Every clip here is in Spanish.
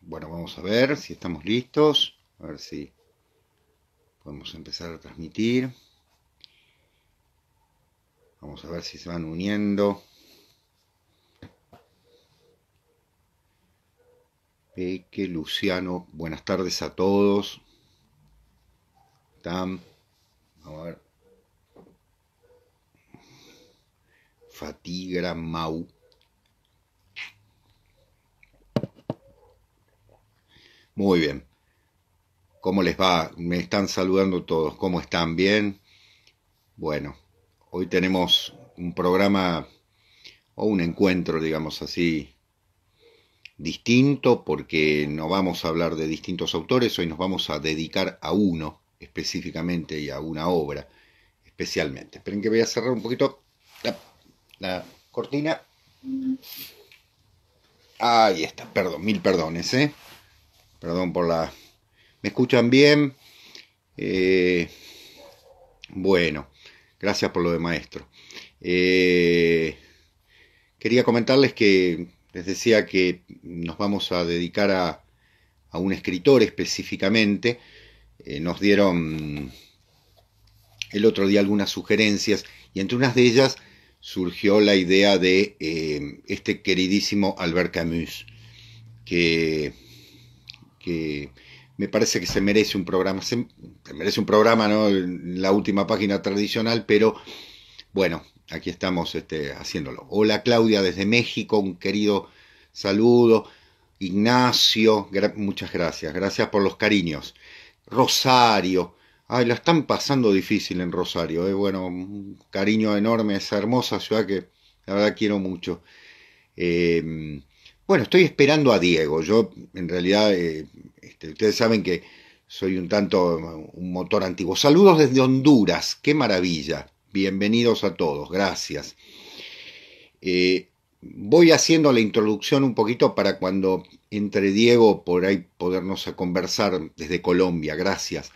Bueno, vamos a ver si estamos listos. A ver si podemos empezar a transmitir. Vamos a ver si se van uniendo. Peque, Luciano, buenas tardes a todos. Tam, vamos a ver. Fatigra, Mau. Muy bien. ¿Cómo les va? Me están saludando todos. ¿Cómo están? ¿Bien? Bueno, hoy tenemos un programa o un encuentro, digamos así, distinto porque no vamos a hablar de distintos autores, hoy nos vamos a dedicar a uno específicamente y a una obra especialmente. Esperen que voy a cerrar un poquito la cortina. Ahí está, perdón, mil perdones, ¿eh? Perdón por la... ¿Me escuchan bien? Bueno, gracias por lo de maestro. Quería comentarles que les decía que nos vamos a dedicar a un escritor específicamente. Nos dieron el otro día algunas sugerencias y entre unas de ellas surgió la idea de este queridísimo Albert Camus, que me parece que se merece un programa, se merece un programa, ¿no? En la última página tradicional, pero bueno, aquí estamos haciéndolo. Hola Claudia desde México, un querido saludo. Ignacio, muchas gracias, gracias por los cariños. Rosario, ay, la están pasando difícil en Rosario, bueno, un cariño enorme a esa hermosa ciudad que la verdad quiero mucho. Eh, bueno, estoy esperando a Diego. Yo, en realidad, ustedes saben que soy un tanto un motor antiguo. Saludos desde Honduras, qué maravilla. Bienvenidos a todos, gracias. Voy haciendo la introducción un poquito para cuando entre Diego por ahí podernos a conversar desde Colombia, gracias.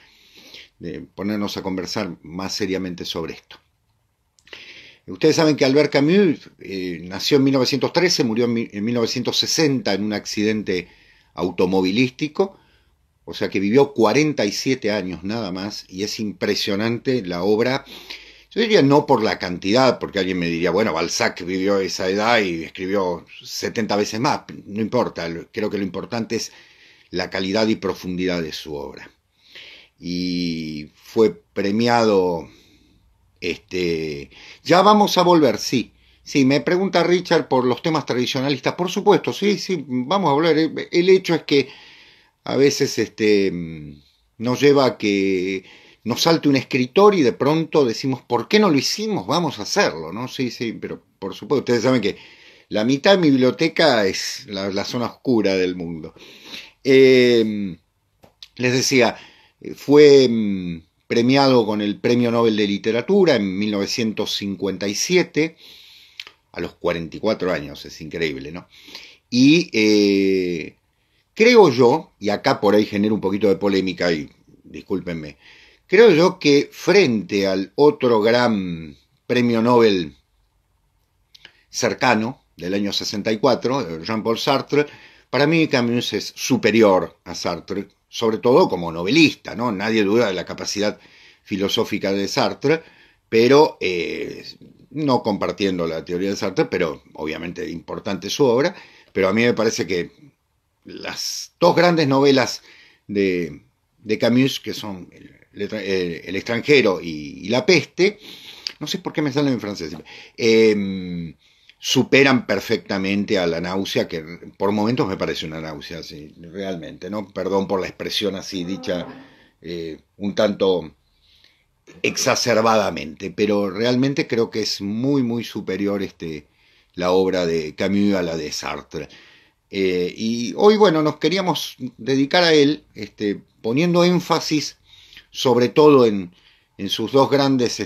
Ponernos a conversar más seriamente sobre esto. Ustedes saben que Albert Camus nació en 1913, murió en 1960 en un accidente automovilístico, o sea que vivió 47 años nada más, y es impresionante la obra. Yo diría no por la cantidad, porque alguien me diría, bueno, Balzac vivió esa edad y escribió 70 veces más, no importa, creo que lo importante es la calidad y profundidad de su obra. Y fue premiado ya vamos a volver, sí. Sí, me pregunta Richard por los temas tradicionalistas. Por supuesto, sí, sí, vamos a volver. El hecho es que a veces nos lleva a que nos salte un escritor y de pronto decimos, ¿por qué no lo hicimos? Vamos a hacerlo, ¿no? Sí, sí, pero por supuesto, ustedes saben que la mitad de mi biblioteca es la zona oscura del mundo. Les decía, fue premiado con el Premio Nobel de Literatura en 1957, a los 44 años, es increíble, ¿no? Y creo yo, y acá por ahí genero un poquito de polémica, y discúlpenme, creo yo que frente al otro gran Premio Nobel cercano, del año 64, Jean-Paul Sartre, para mí Camus es superior a Sartre, sobre todo como novelista, ¿no? Nadie duda de la capacidad filosófica de Sartre, pero no compartiendo la teoría de Sartre, pero obviamente importante su obra, pero a mí me parece que las dos grandes novelas de Camus, que son El extranjero y La peste, no sé por qué me salen en francés, superan perfectamente a la náusea, que por momentos me parece una náusea, sí, realmente, ¿no? Perdón por la expresión así dicha un tanto exacerbadamente, pero realmente creo que es muy, muy superior la obra de Camus a la de Sartre. Y hoy, bueno, nos queríamos dedicar a él, poniendo énfasis sobre todo en sus dos grandes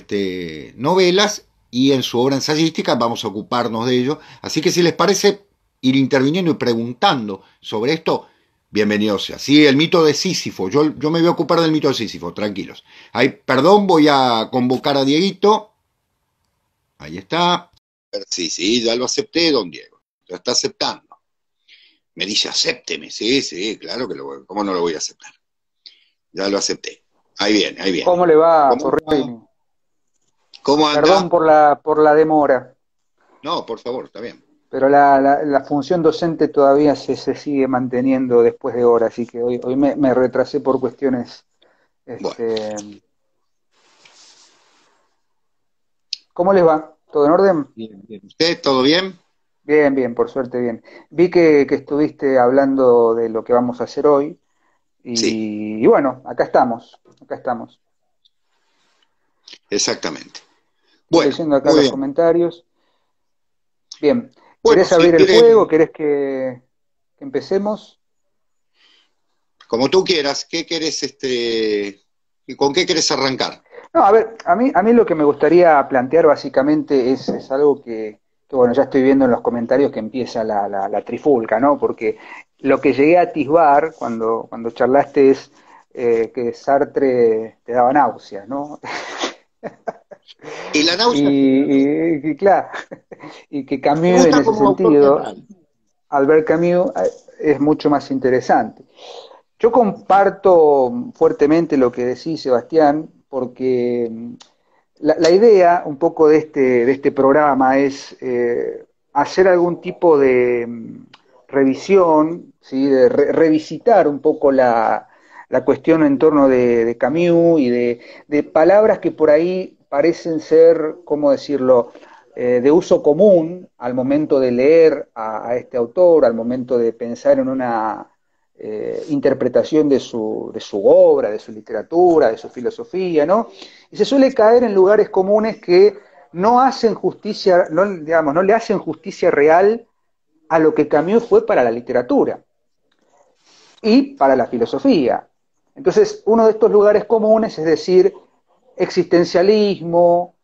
novelas y en su obra ensayística. Vamos a ocuparnos de ello. Así que si les parece ir interviniendo y preguntando sobre esto, bienvenido sea. Sí, el mito de Sísifo. Yo me voy a ocupar del mito de Sísifo, tranquilos. Ahí, perdón, voy a convocar a Dieguito. Ahí está. Sí, sí, ya lo acepté, don Diego. Lo está aceptando. Me dice, acépteme. Sí, sí, claro que ¿cómo no lo voy a aceptar? Ya lo acepté. Ahí viene, ahí viene. ¿Cómo le va, ¿Cómo anda? Porrini? ¿Cómo Perdón anda? por la demora, No, por favor, está bien. pero la función docente todavía se sigue manteniendo después de horas, así que hoy me retrasé por cuestiones. Bueno, Este, ¿Cómo les va? ¿Todo en orden? bien, bien. ¿Usted todo bien? Bien, bien, por suerte bien. Vi que estuviste hablando de lo que vamos a hacer hoy Sí, y bueno, acá estamos, acá estamos. exactamente. Estoy Bueno, leyendo acá muy los bien. comentarios. Bien, Bueno, ¿querés abrir si el juego? quiere, ¿Querés que empecemos? como tú quieras, ¿qué querés, y con qué querés arrancar? No, a ver, a mí lo que me gustaría plantear básicamente es algo bueno, ya estoy viendo en los comentarios que empieza la trifulca, ¿no? Porque lo que llegué a atisbar cuando charlaste es que Sartre te daba náuseas, ¿no? Y la náusea sí me da a mí. Y claro, y que Me Camus en gusta ese como autor sentido, teatral. Albert Camus, es mucho más interesante. Yo comparto fuertemente lo que decís, Sebastián, porque la idea un poco de este programa es hacer algún tipo de revisión, ¿sí? De revisitar un poco la cuestión en torno de Camus y de palabras que por ahí parecen ser, ¿cómo decirlo?, de uso común al momento de leer a este autor, al momento de pensar en una interpretación de su obra, de su literatura, de su filosofía, ¿no? Y se suele caer en lugares comunes que no hacen justicia, no, digamos, no le hacen justicia real a lo que Camus fue para la literatura y para la filosofía. Entonces, uno de estos lugares comunes es decir, existencialismo,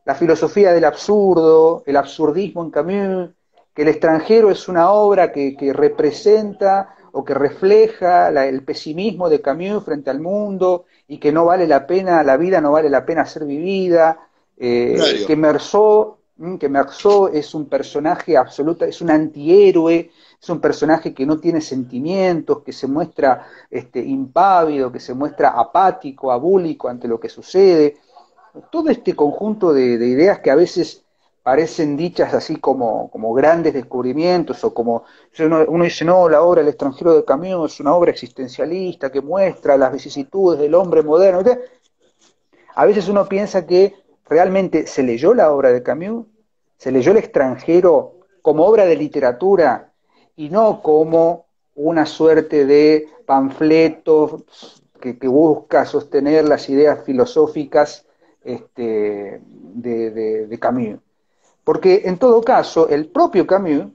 la filosofía del absurdo, el absurdismo en Camus, que el extranjero es una obra que representa o que refleja el pesimismo de Camus frente al mundo y que no vale la pena, la vida no vale la pena ser vivida, Claro. que Meursault es un personaje absoluto, es un antihéroe, es un personaje que no tiene sentimientos, que se muestra impávido, que se muestra apático, abúlico ante lo que sucede. Todo este conjunto de ideas que a veces parecen dichas así como grandes descubrimientos o como uno dice, no, la obra El extranjero de Camus es una obra existencialista que muestra las vicisitudes del hombre moderno. A veces uno piensa que realmente se leyó la obra de Camus, se leyó El extranjero como obra de literatura y no como una suerte de panfleto que busca sostener las ideas filosóficas de Camus. Porque en todo caso, el propio Camus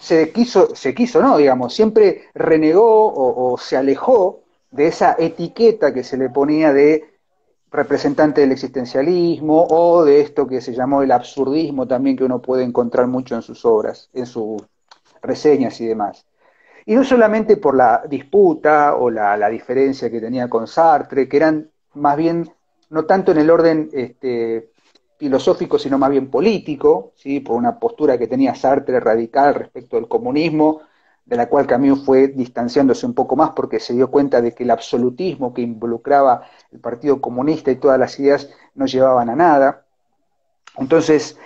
se quiso, no, digamos, siempre renegó o se alejó de esa etiqueta que se le ponía de representante del existencialismo o de esto que se llamó el absurdismo también que uno puede encontrar mucho en sus obras, en sus reseñas y demás. Y no solamente por la disputa o la diferencia que tenía con Sartre, que eran más bien, no tanto en el orden filosófico, sino más bien político, ¿sí? Por una postura que tenía Sartre radical respecto del comunismo, de la cual Camus fue distanciándose un poco más porque se dio cuenta de que el absolutismo que involucraba el Partido Comunista y todas las ideas no llevaban a nada. Entonces,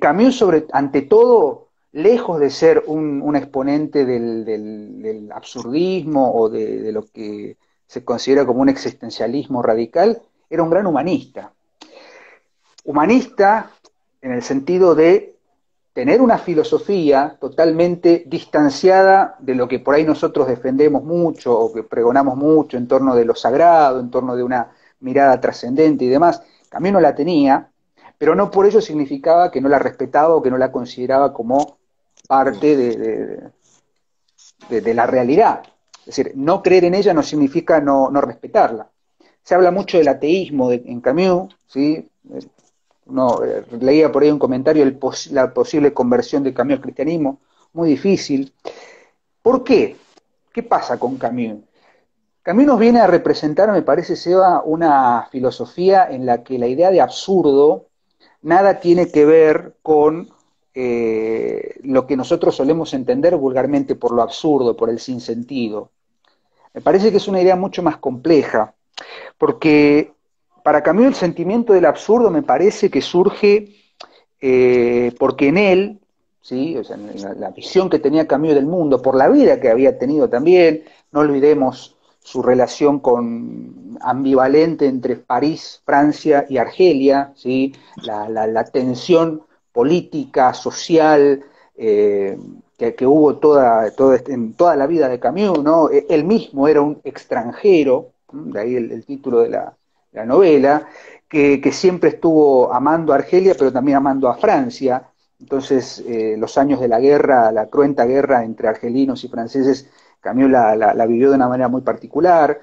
Camus, ante todo, lejos de ser un exponente del absurdismo o de lo que se considera como un existencialismo radical, era un gran humanista. Humanista en el sentido de tener una filosofía totalmente distanciada de lo que por ahí nosotros defendemos mucho o que pregonamos mucho en torno de lo sagrado, en torno de una mirada trascendente y demás. Camus no la tenía, pero no por ello significaba que no la respetaba o que no la consideraba como parte de la realidad. Es decir, no creer en ella no significa no respetarla. Se habla mucho del ateísmo en Camus, ¿sí? No, leía por ahí un comentario la posible conversión de Camus al cristianismo, muy difícil. ¿Por qué? ¿Qué pasa con Camus? Camus nos viene a representar, me parece, Seba, una filosofía en la que la idea de absurdo nada tiene que ver con lo que nosotros solemos entender vulgarmente por lo absurdo, por el sinsentido. Me parece que es una idea mucho más compleja, porque para Camus el sentimiento del absurdo me parece que surge porque en él, ¿sí? O sea, en la visión que tenía Camus del mundo, por la vida que había tenido también, no olvidemos su relación ambivalente entre París, Francia y Argelia, ¿sí? La tensión política, social, que hubo en toda la vida de Camus, ¿no? Él mismo era un extranjero, de ahí el título de la novela, que siempre estuvo amando a Argelia, pero también amando a Francia. Entonces, los años de la guerra, la cruenta guerra entre argelinos y franceses, Camus la vivió de una manera muy particular.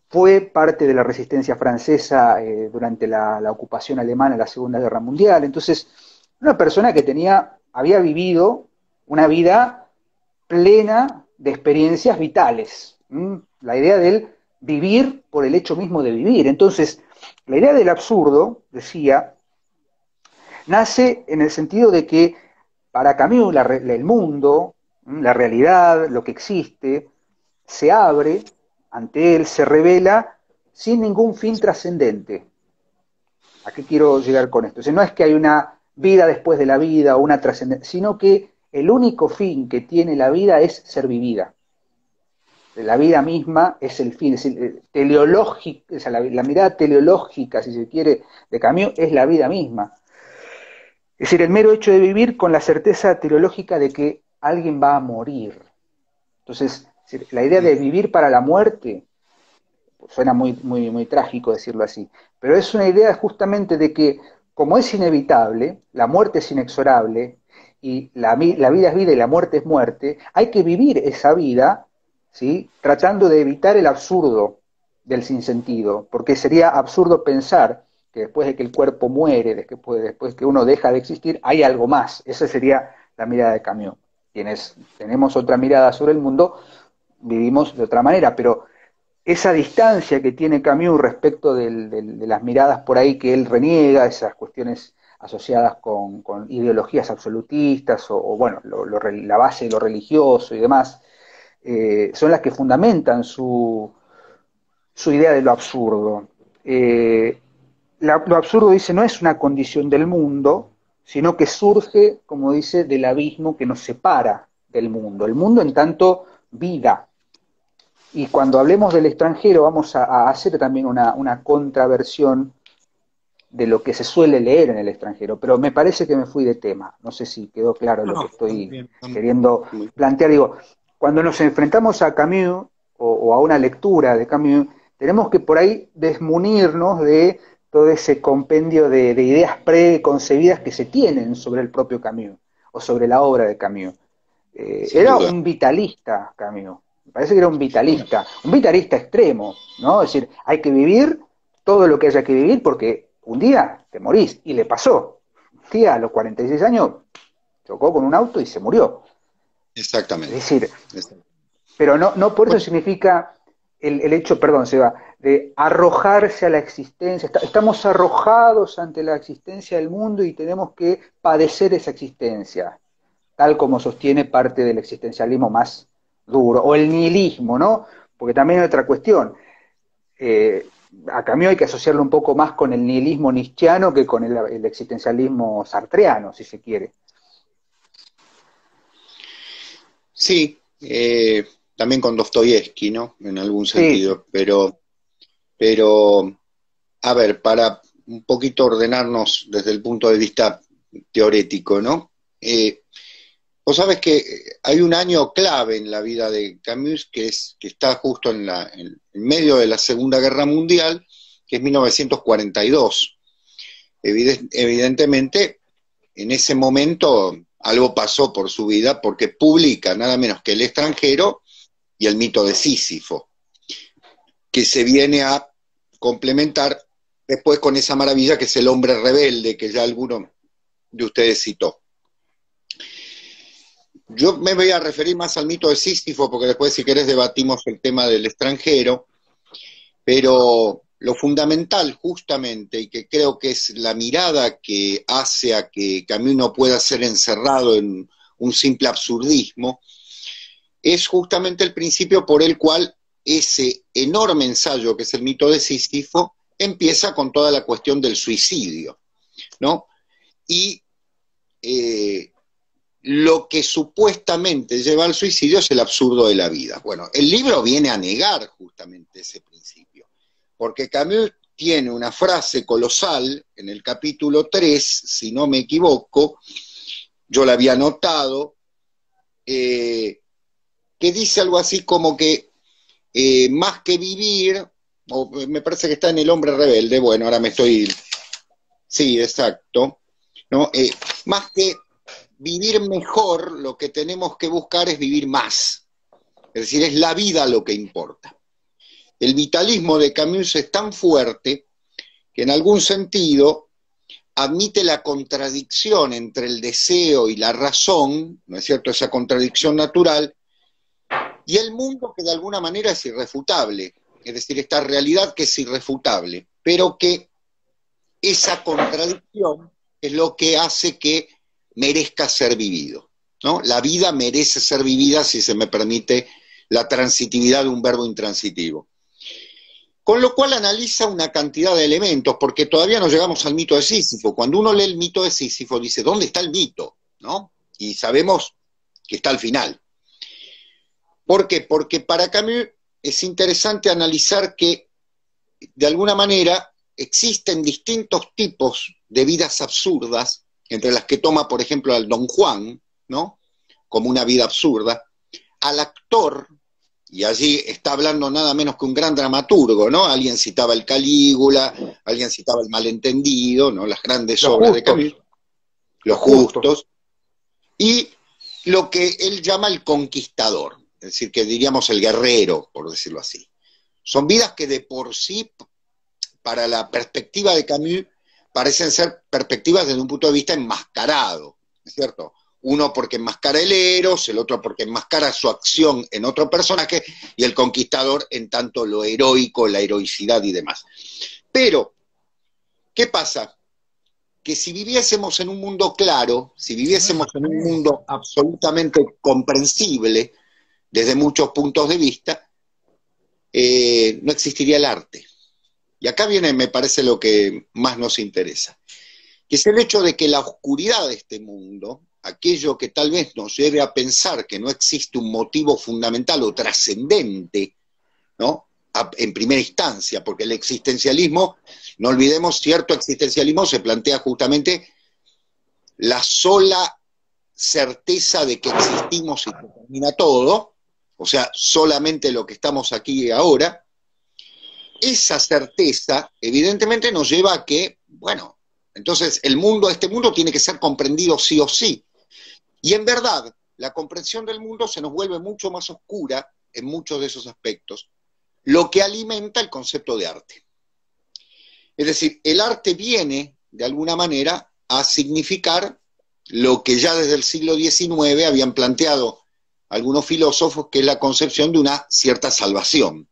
Fue parte de la resistencia francesa durante la ocupación alemana en la Segunda Guerra Mundial. Entonces, una persona que había vivido una vida plena de experiencias vitales. La idea del vivir por el hecho mismo de vivir. Entonces, la idea del absurdo, decía, nace en el sentido de que para Camus el mundo, la realidad, lo que existe, se abre ante él, se revela sin ningún fin trascendente. ¿A qué quiero llegar con esto? O sea, no es que hay una vida después de la vida o una trascendencia, sino que el único fin que tiene la vida es ser vivida. La vida misma es el fin, es decir, teleológica, o sea, la mirada teleológica, si se quiere, de Camus es la vida misma. Es decir, el mero hecho de vivir con la certeza teleológica de que alguien va a morir. Entonces, la idea de vivir para la muerte, pues suena muy trágico decirlo así, pero es una idea justamente de que, como es inevitable, la muerte es inexorable, y la vida es vida y la muerte es muerte, hay que vivir esa vida, ¿sí? Tratando de evitar el absurdo del sinsentido, porque sería absurdo pensar que después de que el cuerpo muere, después que uno deja de existir, hay algo más. Esa sería la mirada de Camus. Quienes tenemos otra mirada sobre el mundo, vivimos de otra manera, pero esa distancia que tiene Camus respecto de las miradas por ahí que él reniega, esas cuestiones asociadas con ideologías absolutistas o bueno, la base de lo religioso y demás, son las que fundamentan su idea de lo absurdo. Lo absurdo, dice, no es una condición del mundo, sino que surge, como dice, del abismo que nos separa del mundo. El mundo en tanto vida. Y cuando hablemos del extranjero vamos a hacer también una contraversión de lo que se suele leer en el extranjero, pero me parece que me fui de tema. No sé si quedó claro lo que estoy queriendo plantear. Digo, cuando nos enfrentamos a Camus o a una lectura de Camus, tenemos que por ahí desmunirnos de todo ese compendio de ideas preconcebidas que se tienen sobre el propio Camus o sobre la obra de Camus. Era un vitalista Camus, me parece que era un vitalista extremo, ¿no? Es decir, hay que vivir todo lo que haya que vivir porque un día te morís, y le pasó. Un día a los 46 años chocó con un auto y se murió. Exactamente. Es decir, pero no por eso significa el hecho, perdón, Seba, de arrojarse a la existencia. Estamos arrojados ante la existencia del mundo y tenemos que padecer esa existencia, tal como sostiene parte del existencialismo más duro, o el nihilismo, ¿no? Porque también hay otra cuestión. A Camus hay que asociarlo un poco más con el nihilismo nietzscheano que con el existencialismo sartreano, si se quiere. Sí, también con Dostoyevsky, ¿no? En algún sentido, sí. pero, a ver, para un poquito ordenarnos desde el punto de vista teórico, ¿no? Vos sabés que hay un año clave en la vida de Camus que está justo en medio de la Segunda Guerra Mundial, que es 1942. Evidentemente, en ese momento algo pasó por su vida porque publica nada menos que El extranjero y El mito de Sísifo, que se viene a complementar después con esa maravilla que es El hombre rebelde, que ya alguno de ustedes citó. Yo me voy a referir más al mito de Sísifo, porque después, si querés, debatimos el tema del extranjero, pero lo fundamental justamente, y que creo que es la mirada que hace a que Camus no pueda ser encerrado en un simple absurdismo, es justamente el principio por el cual ese enorme ensayo que es el mito de Sísifo empieza con toda la cuestión del suicidio, ¿no? Y lo que supuestamente lleva al suicidio es el absurdo de la vida. Bueno, el libro viene a negar justamente ese principio, porque Camus tiene una frase colosal en el capítulo 3, si no me equivoco, yo la había notado, que dice algo así como que más que vivir, o me parece que está en El hombre rebelde, bueno, ahora me estoy... Sí, exacto, ¿no? Más que vivir mejor, lo que tenemos que buscar es vivir más. Es decir, es la vida lo que importa. El vitalismo de Camus es tan fuerte que en algún sentido admite la contradicción entre el deseo y la razón, ¿no es cierto?, esa contradicción natural, y el mundo que de alguna manera es irrefutable, es decir, esta realidad que es irrefutable, pero que esa contradicción es lo que hace que merezca ser vivido, ¿no? La vida merece ser vivida, si se me permite la transitividad de un verbo intransitivo. Con lo cual analiza una cantidad de elementos, porque todavía no llegamos al mito de Sísifo. Cuando uno lee el mito de Sísifo, dice, ¿dónde está el mito? ¿No? Y sabemos que está al final. ¿Por qué? Porque para Camus es interesante analizar que, de alguna manera, existen distintos tipos de vidas absurdas, entre las que toma, por ejemplo, al Don Juan, ¿no?, como una vida absurda, al actor, y allí está hablando nada menos que un gran dramaturgo, ¿no? Alguien citaba el Calígula, alguien citaba el Malentendido, ¿no?, las grandes obras de Camus, los justos, y lo que él llama el conquistador, es decir, que diríamos el guerrero, por decirlo así. Son vidas que de por sí, para la perspectiva de Camus, parecen ser perspectivas desde un punto de vista enmascarado, ¿es cierto? Uno porque enmascara el eros, el otro porque enmascara su acción en otro personaje, y el conquistador en tanto lo heroico, la heroicidad y demás. Pero, ¿qué pasa? Que si viviésemos en un mundo claro, si viviésemos en un mundo absolutamente comprensible, desde muchos puntos de vista, no existiría el arte. Y acá viene, me parece, lo que más nos interesa, que es el hecho de que la oscuridad de este mundo, aquello que tal vez nos lleve a pensar que no existe un motivo fundamental o trascendente, ¿no?, en primera instancia, porque el existencialismo, no olvidemos, cierto existencialismo se plantea justamente la sola certeza de que existimos y que termina todo, o sea, solamente lo que estamos aquí y ahora. Esa certeza, evidentemente, nos lleva a que, bueno, entonces este mundo tiene que ser comprendido sí o sí. Y en verdad, la comprensión del mundo se nos vuelve mucho más oscura en muchos de esos aspectos, lo que alimenta el concepto de arte. Es decir, el arte viene, de alguna manera, a significar lo que ya desde el siglo XIX habían planteado algunos filósofos, que es la concepción de una cierta salvación.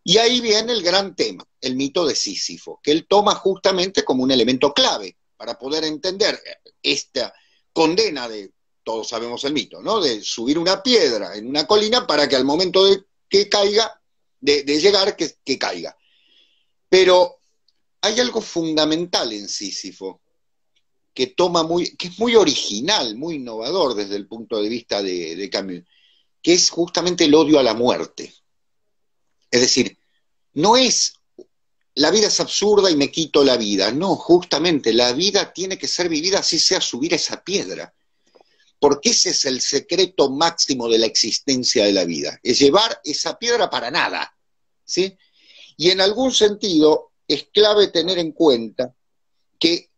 Y ahí viene el gran tema, el mito de Sísifo, que él toma justamente como un elemento clave para poder entender esta condena de, todos sabemos el mito, ¿no?, de subir una piedra en una colina para que al momento de que caiga, de llegar, que caiga. Pero hay algo fundamental en Sísifo, que es muy original, muy innovador desde el punto de vista de Camus, que es justamente el odio a la muerte. Es decir, no es la vida es absurda y me quito la vida, no, justamente la vida tiene que ser vivida así sea subir esa piedra, porque ese es el secreto máximo de la existencia de la vida, es llevar esa piedra para nada, ¿sí? Y en algún sentido es clave tener en cuenta que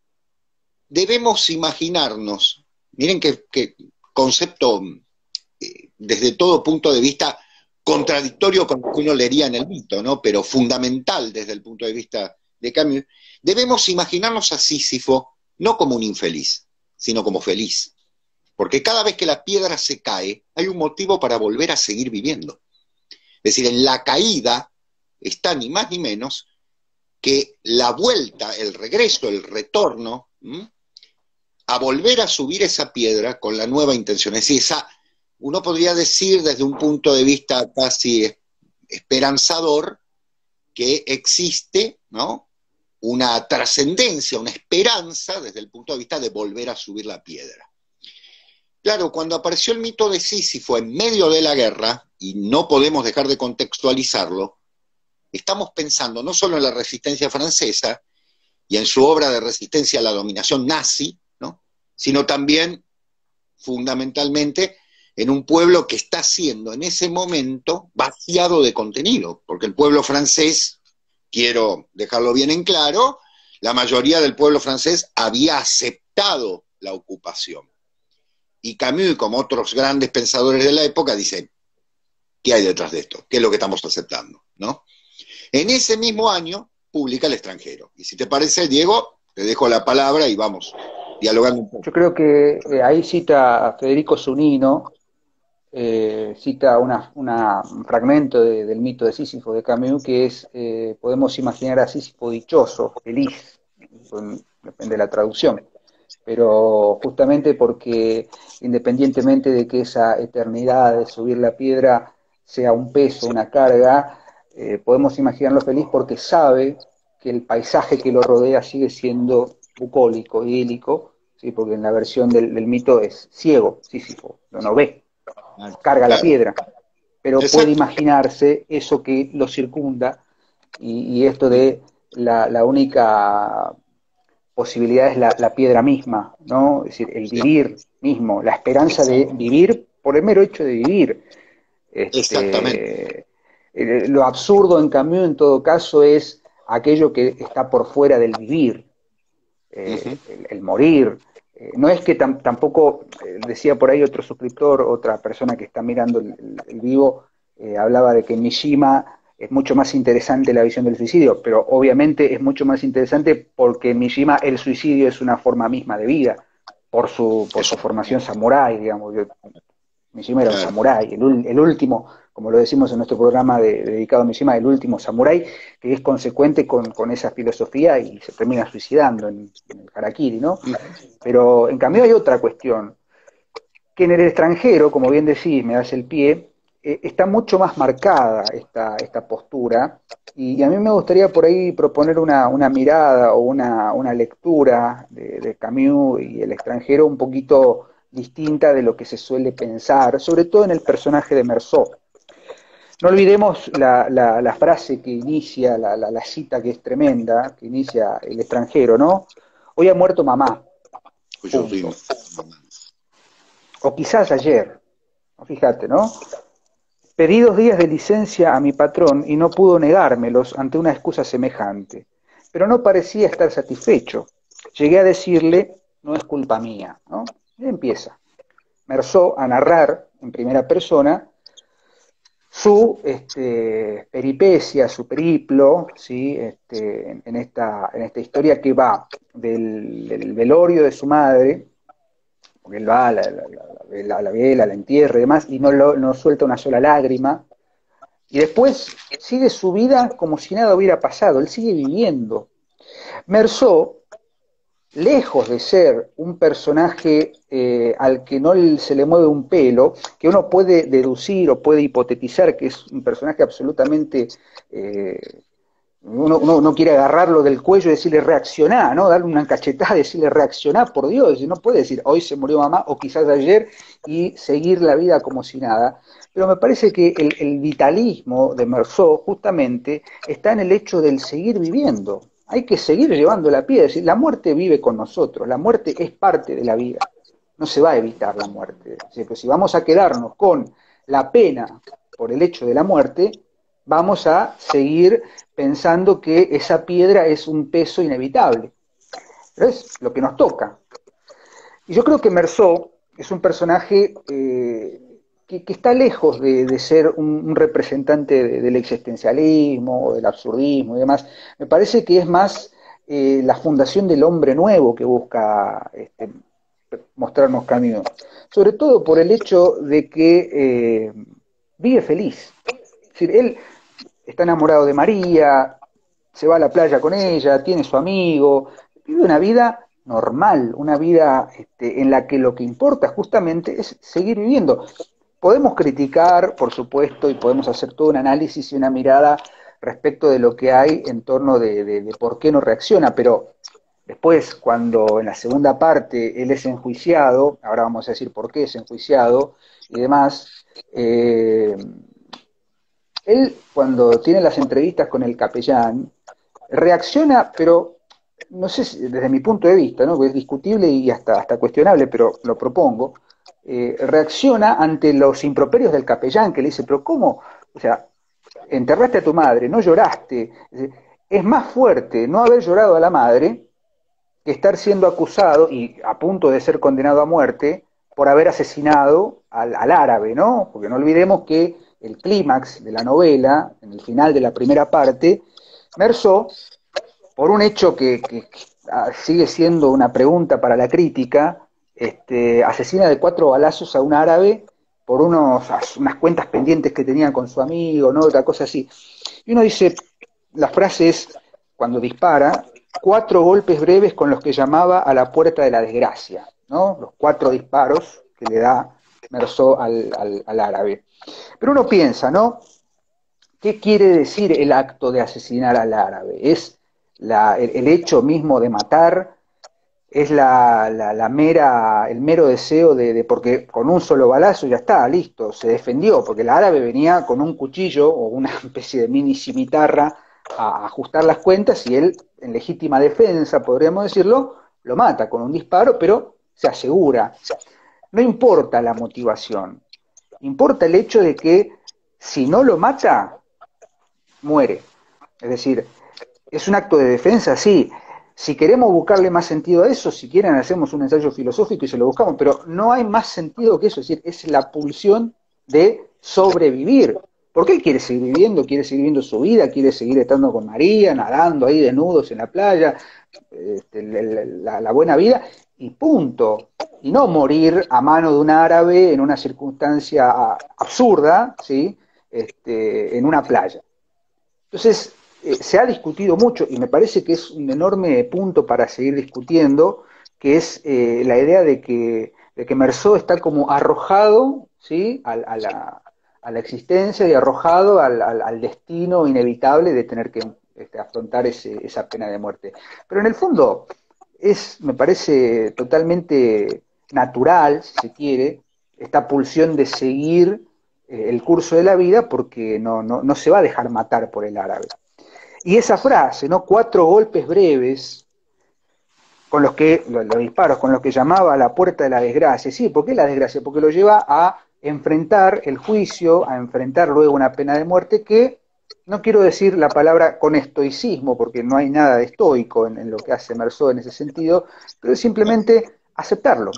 debemos imaginarnos, miren qué concepto desde todo punto de vista contradictorio con lo que uno leería en el mito, ¿no?, pero fundamental desde el punto de vista de Camus, debemos imaginarnos a Sísifo no como un infeliz, sino como feliz. Porque cada vez que la piedra se cae, hay un motivo para volver a seguir viviendo. Es decir, en la caída está ni más ni menos que la vuelta, el regreso, el retorno, a volver a subir esa piedra con la nueva intención. Es decir, uno podría decir desde un punto de vista casi esperanzador que existe, ¿no?, una trascendencia, una esperanza desde el punto de vista de volver a subir la piedra. Claro, cuando apareció el mito de Sísifo en medio de la guerra, y no podemos dejar de contextualizarlo, estamos pensando no solo en la resistencia francesa y en su obra de resistencia a la dominación nazi, ¿no?, sino también, fundamentalmente, en un pueblo que está siendo en ese momento vaciado de contenido, porque el pueblo francés, quiero dejarlo bien en claro, la mayoría del pueblo francés había aceptado la ocupación. Y Camus, como otros grandes pensadores de la época, dicen, ¿qué hay detrás de esto? ¿Qué es lo que estamos aceptando? ¿No? En ese mismo año publica El extranjero. Y si te parece, Diego, te dejo la palabra y vamos dialogando un poco. Yo creo que ahí cita a Federico Zunino, cita un fragmento del mito de Sísifo de Camus, que es, podemos imaginar a Sísifo dichoso, feliz, depende de la traducción, pero justamente porque independientemente de que esa eternidad de subir la piedra sea un peso, una carga, podemos imaginarlo feliz porque sabe que el paisaje que lo rodea sigue siendo bucólico, idílico, ¿sí? Porque en la versión del mito es ciego, Sísifo, no ve, carga la piedra, pero puede imaginarse eso que lo circunda y esto de la única posibilidad es la piedra misma, ¿no? Es decir, el vivir mismo, la esperanza de vivir por el mero hecho de vivir. Exactamente. Lo absurdo en Camus, en todo caso, es aquello que está por fuera del vivir, el morir. No es que tampoco, decía por ahí otro suscriptor, otra persona que está mirando el vivo, hablaba de que en Mishima es mucho más interesante la visión del suicidio, pero obviamente es mucho más interesante porque en Mishima el suicidio es una forma misma de vida, por su formación samurái, digamos. Mishima era un samurái, el último, como lo decimos en nuestro programa dedicado a Mishima, el último samurái, que es consecuente con esa filosofía y se termina suicidando en el harakiri, ¿no? Pero en cambio hay otra cuestión, que en el extranjero, como bien decís, me das el pie, está mucho más marcada esta postura, y a mí me gustaría por ahí proponer una mirada o una lectura de Camus y el extranjero un poquito distinta de lo que se suele pensar, sobre todo en el personaje de Meursault. No olvidemos la frase que inicia, la cita que es tremenda, que inicia el extranjero, ¿no? Hoy ha muerto mamá. Punto. O quizás ayer, fíjate, ¿no? Pedí 2 días de licencia a mi patrón y no pudo negármelos ante una excusa semejante, pero no parecía estar satisfecho. Llegué a decirle, no es culpa mía, ¿no? Y empieza Meursault a narrar en primera persona su peripecia, su periplo, ¿sí? En esta historia que va del velorio de su madre, porque él va, la vela, la entierra y demás, y no suelta una sola lágrima, y después sigue su vida como si nada hubiera pasado, él sigue viviendo. Meursault, lejos de ser un personaje al que no se le mueve un pelo, que uno puede deducir o puede hipotetizar que es un personaje absolutamente... uno no quiere agarrarlo del cuello y decirle reaccioná, ¿no? Darle una cachetada y decirle reaccioná, por Dios, y no puede decir hoy se murió mamá o quizás ayer y seguir la vida como si nada. Pero me parece que el vitalismo de Meursault justamente está en el hecho del seguir viviendo. Hay que seguir llevando la vida, es decir, la muerte vive con nosotros, la muerte es parte de la vida, no se va a evitar la muerte. Es decir, que si vamos a quedarnos con la pena por el hecho de la muerte, vamos a seguir pensando que esa piedra es un peso inevitable. Pero es lo que nos toca. Y yo creo que Meursault es un personaje que está lejos de ser un representante del existencialismo o del absurdismo y demás. Me parece que es más la fundación del hombre nuevo que busca mostrarnos Camus. Sobre todo por el hecho de que vive feliz. Es decir, él está enamorado de María, se va a la playa con ella, tiene su amigo, vive una vida normal, una vida en la que lo que importa justamente es seguir viviendo. Podemos criticar, por supuesto, y podemos hacer todo un análisis y una mirada respecto de lo que hay en torno de por qué no reacciona, pero después, cuando en la segunda parte él es enjuiciado, ahora vamos a decir por qué es enjuiciado y demás, él cuando tiene las entrevistas con el capellán, reacciona, pero no sé si, desde mi punto de vista, ¿no? Que es discutible y hasta cuestionable, pero lo propongo, reacciona ante los improperios del capellán que le dice, pero ¿cómo? O sea, enterraste a tu madre, no lloraste. Es más fuerte no haber llorado a la madre que estar siendo acusado y a punto de ser condenado a muerte por haber asesinado al árabe, ¿no? Porque no olvidemos que el clímax de la novela, en el final de la primera parte, Merzó, por un hecho que sigue siendo una pregunta para la crítica, asesina de 4 balazos a un árabe por unas cuentas pendientes que tenía con su amigo, ¿no? Otra cosa así. Y uno dice, la frase es, cuando dispara, 4 golpes breves con los que llamaba a la puerta de la desgracia, ¿no? Los 4 disparos que le da Merzó al árabe. Pero uno piensa, ¿no? ¿Qué quiere decir el acto de asesinar al árabe? ¿Es el hecho mismo de matar? ¿Es el mero deseo porque con un solo balazo ya está, listo, se defendió? Porque el árabe venía con un cuchillo o una especie de mini cimitarra a ajustar las cuentas y él, en legítima defensa, podríamos decirlo, lo mata con un disparo, pero se asegura. No importa la motivación, importa el hecho de que si no lo mata, muere. Es decir, es un acto de defensa, sí. Si queremos buscarle más sentido a eso, si quieren hacemos un ensayo filosófico y se lo buscamos, pero no hay más sentido que eso, es decir, es la pulsión de sobrevivir. Porque él quiere seguir viviendo su vida, quiere seguir estando con María, nadando ahí desnudos en la playa, la buena vida, y punto. Y no morir a mano de un árabe en una circunstancia absurda, ¿sí? En una playa. Entonces, se ha discutido mucho y me parece que es un enorme punto para seguir discutiendo, que es la idea de que Merzó está como arrojado, ¿sí? a la existencia y arrojado al destino inevitable de tener que afrontar esa pena de muerte. Pero en el fondo me parece totalmente natural, si se quiere, esta pulsión de seguir el curso de la vida porque no se va a dejar matar por el árabe. Y esa frase, ¿no? 4 golpes breves con los disparos, con los que llamaba a la puerta de la desgracia. Sí, ¿por qué la desgracia? Porque lo lleva a enfrentar el juicio, a enfrentar luego una pena de muerte que, no quiero decir la palabra con estoicismo, porque no hay nada de estoico en lo que hace Merzó en ese sentido, pero simplemente aceptarlo.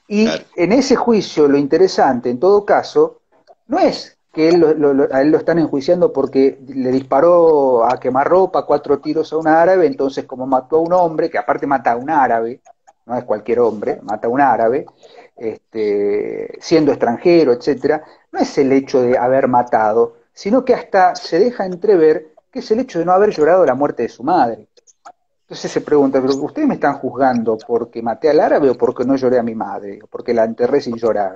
Y Claro. en ese juicio lo interesante, en todo caso, no es que a él lo están enjuiciando porque le disparó a quemarropa 4 tiros a un árabe, entonces como mató a un hombre, que aparte mata a un árabe, no es cualquier hombre, mata a un árabe, siendo extranjero, etcétera, no es el hecho de haber matado, sino que hasta se deja entrever que es el hecho de no haber llorado la muerte de su madre. Entonces se pregunta, ¿pero ustedes me están juzgando porque maté al árabe o porque no lloré a mi madre? ¿O porque la enterré sin llorar?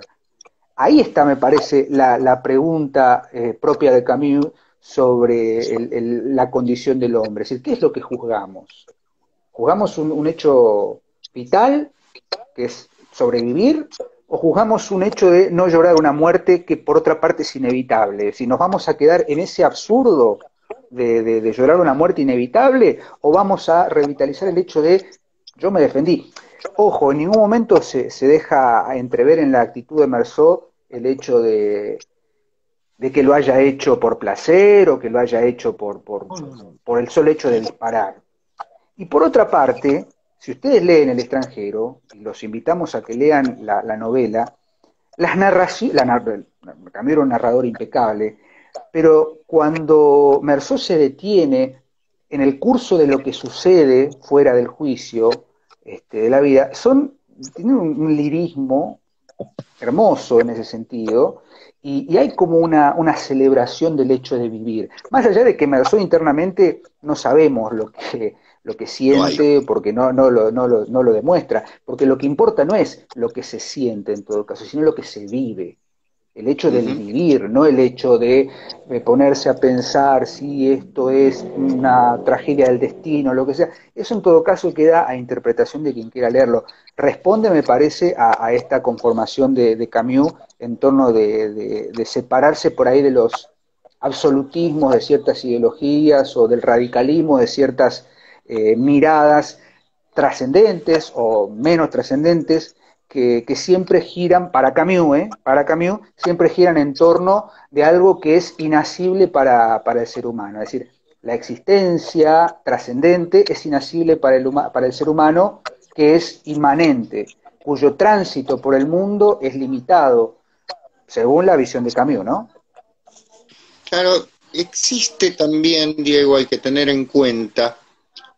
Ahí está, me parece, la pregunta propia de Camus sobre la condición del hombre. Es decir, ¿qué es lo que juzgamos? ¿Juzgamos un hecho vital, que es sobrevivir? ¿O juzgamos un hecho de no llorar una muerte que por otra parte es inevitable? Si nos vamos a quedar en ese absurdo de llorar una muerte inevitable, o vamos a revitalizar el hecho de yo me defendí. Ojo, en ningún momento se deja entrever en la actitud de Merzó el hecho de que lo haya hecho por placer o que lo haya hecho por el solo hecho de disparar. Y por otra parte, si ustedes leen El extranjero, y los invitamos a que lean la novela, las narraciones, Camilo era un narrador impecable, pero cuando Merzó se detiene en el curso de lo que sucede fuera del juicio de la vida, tienen un lirismo hermoso en ese sentido, y hay como una celebración del hecho de vivir. Más allá de que Meursault internamente no sabemos lo que No hay. siente, porque no lo demuestra, porque lo que importa no es lo que se siente en todo caso, sino lo que se vive. El hecho del Ujú. vivir, no el hecho de ponerse a pensar si esto es una tragedia del destino, lo que sea. Eso en todo caso queda a interpretación de quien quiera leerlo. Responde, me parece, a esta conformación de Camus en torno de separarse por ahí de los absolutismos de ciertas ideologías o del radicalismo de ciertas miradas trascendentes o menos trascendentes que siempre giran, para Camus, siempre giran en torno de algo que es inasible para el ser humano. Es decir, la existencia trascendente es inasible para el ser humano, que es inmanente, cuyo tránsito por el mundo es limitado, según la visión de Camus, ¿no? Claro, existe también, Diego, hay que tener en cuenta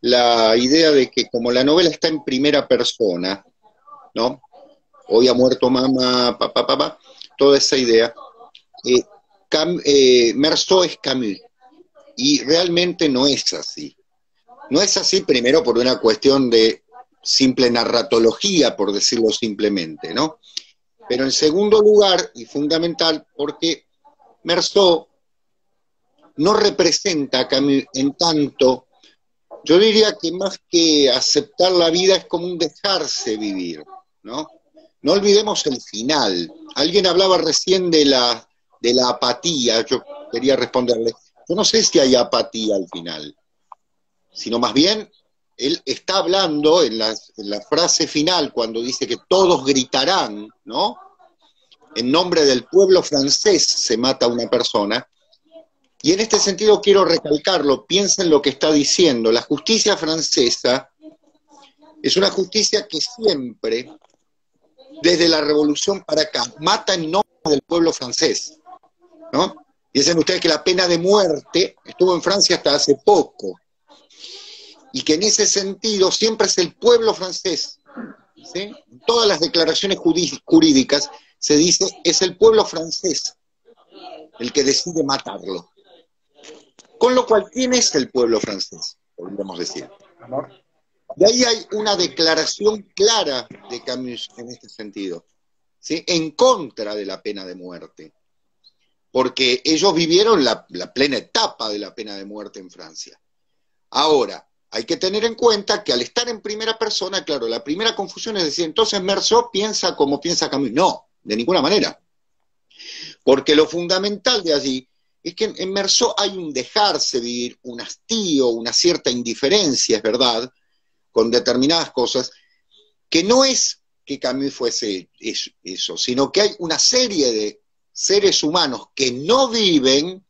la idea de que como la novela está en primera persona, ¿no? Hoy ha muerto mamá, papá, papá, toda esa idea. Eh, Meursault es Camus, y realmente no es así. No es así primero por una cuestión de simple narratología, por decirlo simplemente, ¿no? Pero en segundo lugar, y fundamental, porque Meursault no representa a Camus en tanto, yo diría que más que aceptar la vida es como un dejarse vivir, ¿no? No olvidemos el final. Alguien hablaba recién de la apatía, yo quería responderle, yo no sé si hay apatía al final, sino más bien él está hablando en la frase final, cuando dice que todos gritarán, ¿no? En nombre del pueblo francés se mata a una persona. Y en este sentido quiero recalcarlo, piensen lo que está diciendo. La justicia francesa es una justicia que siempre, desde la revolución para acá, mata en nombre del pueblo francés, ¿no? Dicen ustedes que la pena de muerte estuvo en Francia hasta hace poco, y que en ese sentido siempre es el pueblo francés, ¿sí? En todas las declaraciones jurídicas se dice es el pueblo francés el que decide matarlo. Con lo cual, ¿quién es el pueblo francés? Podríamos decir. Amor. De ahí hay una declaración clara de Camus en este sentido, ¿sí? En contra de la pena de muerte, porque ellos vivieron la plena etapa de la pena de muerte en Francia. Ahora, hay que tener en cuenta que al estar en primera persona, claro, la primera confusión es decir, entonces Meursault piensa como piensa Camus. No, de ninguna manera. Porque lo fundamental de allí es que en Meursault hay un dejarse vivir, un hastío, una cierta indiferencia, es verdad, con determinadas cosas, que no es que Camus fuese eso, sino que hay una serie de seres humanos que no viven,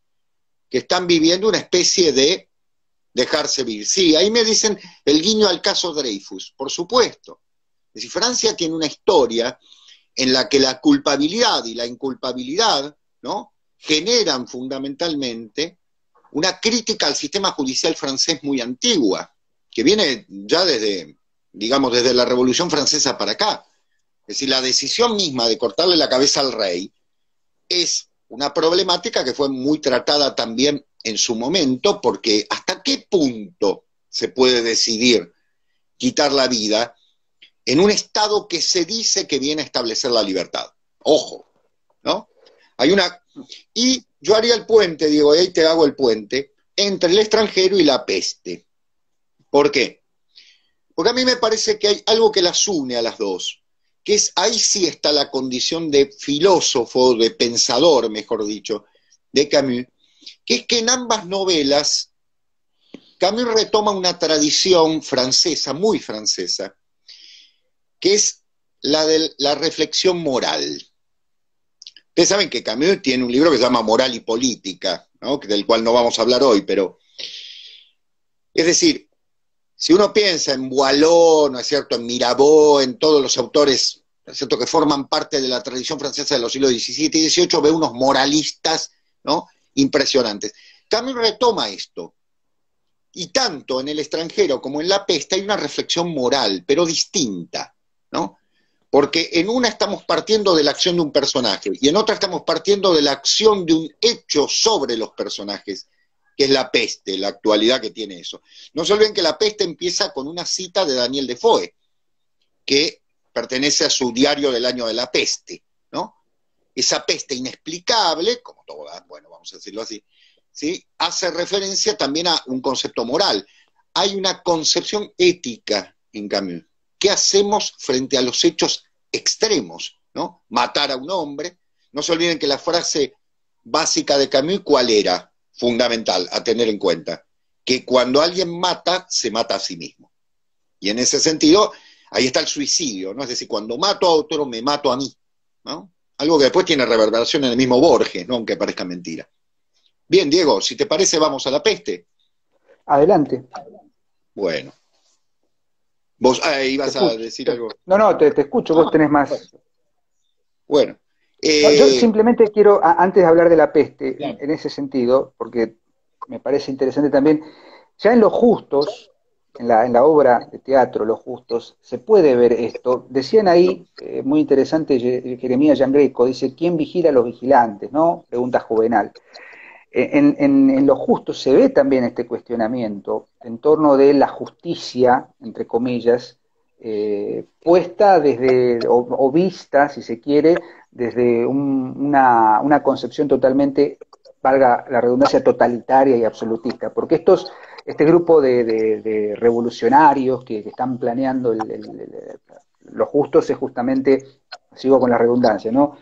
que están viviendo una especie de dejarse vivir. Sí, ahí me dicen el guiño al caso Dreyfus, por supuesto. Es decir, Francia tiene una historia en la que la culpabilidad y la inculpabilidad, ¿no?, generan fundamentalmente una crítica al sistema judicial francés muy antigua, que viene ya desde, digamos, desde la Revolución Francesa para acá. Es decir, la decisión misma de cortarle la cabeza al rey es una problemática que fue muy tratada también en su momento, porque hasta qué punto se puede decidir quitar la vida en un Estado que se dice que viene a establecer la libertad. Ojo, ¿no? Hay una... Y yo haría el puente, Diego, y ahí te hago el puente, entre el extranjero y la peste. ¿Por qué? Porque a mí me parece que hay algo que las une a las dos, que es, ahí sí está la condición de filósofo, de pensador, mejor dicho, de Camus, que es que en ambas novelas Camus retoma una tradición francesa, muy francesa, que es la de la reflexión moral. Ustedes saben que Camus tiene un libro que se llama Moral y Política, ¿no?, del cual no vamos a hablar hoy, pero es decir, si uno piensa en Boileau, ¿no es cierto?, en Mirabeau, en todos los autores, ¿no es cierto?, que forman parte de la tradición francesa de los siglos XVII y XVIII, ve unos moralistas, ¿no?, impresionantes. Camus retoma esto, y tanto en El extranjero como en La peste hay una reflexión moral, pero distinta, ¿no? Porque en una estamos partiendo de la acción de un personaje y en otra estamos partiendo de la acción de un hecho sobre los personajes, que es la peste, la actualidad que tiene eso. No se olviden que la peste empieza con una cita de Daniel Defoe, que pertenece a su diario del año de la peste, ¿no? Esa peste inexplicable, como todas, bueno, vamos a decirlo así, ¿sí? Hace referencia también a un concepto moral. Hay una concepción ética en Camus. ¿Qué hacemos frente a los hechos extremos, ¿no? Matar a un hombre. No se olviden que la frase básica de Camus, ¿cuál era? Fundamental, a tener en cuenta. Que cuando alguien mata, se mata a sí mismo. Y en ese sentido, ahí está el suicidio, ¿no? Es decir, cuando mato a otro, me mato a mí, ¿no? Algo que después tiene reverberación en el mismo Borges, ¿no? Aunque parezca mentira. Bien, Diego, si te parece, vamos a la peste. Adelante. Bueno. Vos ibas a decir algo. No, te escucho, vos tenés más. Bueno. No, yo simplemente quiero, antes de hablar de la peste, Claro. en ese sentido, porque me parece interesante también, ya en Los Justos, en la obra de teatro Los Justos, se puede ver esto. Decían ahí, muy interesante, Jeremías Jean Greco, dice, ¿quién vigila a los vigilantes? ¿No? Pregunta Juvenal. En Lo Justo se ve también este cuestionamiento en torno de la justicia, entre comillas, puesta desde, o vista, si se quiere, desde una concepción totalmente, valga la redundancia, totalitaria y absolutista. Porque este grupo de revolucionarios que están planeando Lo Justo es justamente, sigo con la redundancia, ¿no?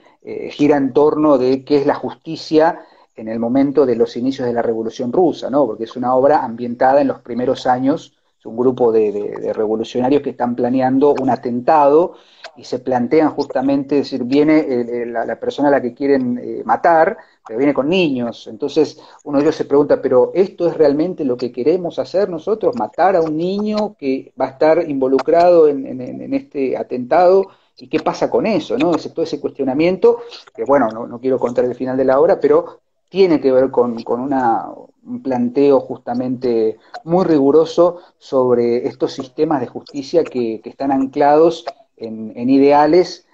Gira en torno de qué es la justicia en el momento de los inicios de la Revolución Rusa, ¿no? Porque es una obra ambientada en los primeros años, es un grupo de revolucionarios que están planeando un atentado y se plantean justamente, es decir, viene la persona a la que quieren matar, pero viene con niños, entonces uno de ellos se pregunta, pero ¿esto es realmente lo que queremos hacer nosotros? ¿Matar a un niño que va a estar involucrado en este atentado? ¿Y qué pasa con eso? ¿No? Todo ese cuestionamiento, que bueno, no quiero contar el final de la obra, pero tiene que ver con un planteo justamente muy riguroso sobre estos sistemas de justicia que están anclados en ideales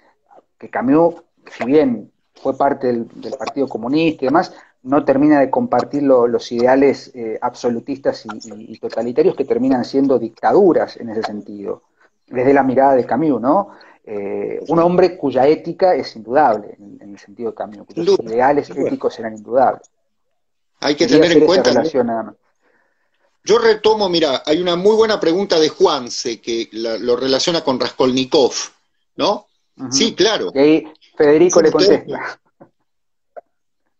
que Camus, si bien fue parte del Partido Comunista y demás, no termina de compartir los ideales absolutistas y totalitarios que terminan siendo dictaduras en ese sentido, desde la mirada de Camus, ¿no? Un hombre cuya ética es indudable, en el sentido de Camus, Sin cuyos duda, ideales sin duda. éticos eran indudables. Hay que Quería tener en hacer esa cuenta, ¿no? relación nada más. Yo retomo, mira, hay una muy buena pregunta de Juanse que lo relaciona con Raskolnikov, ¿no? Sí, Uh-huh. claro. Y ahí Federico Dicen le ustedes, contesta.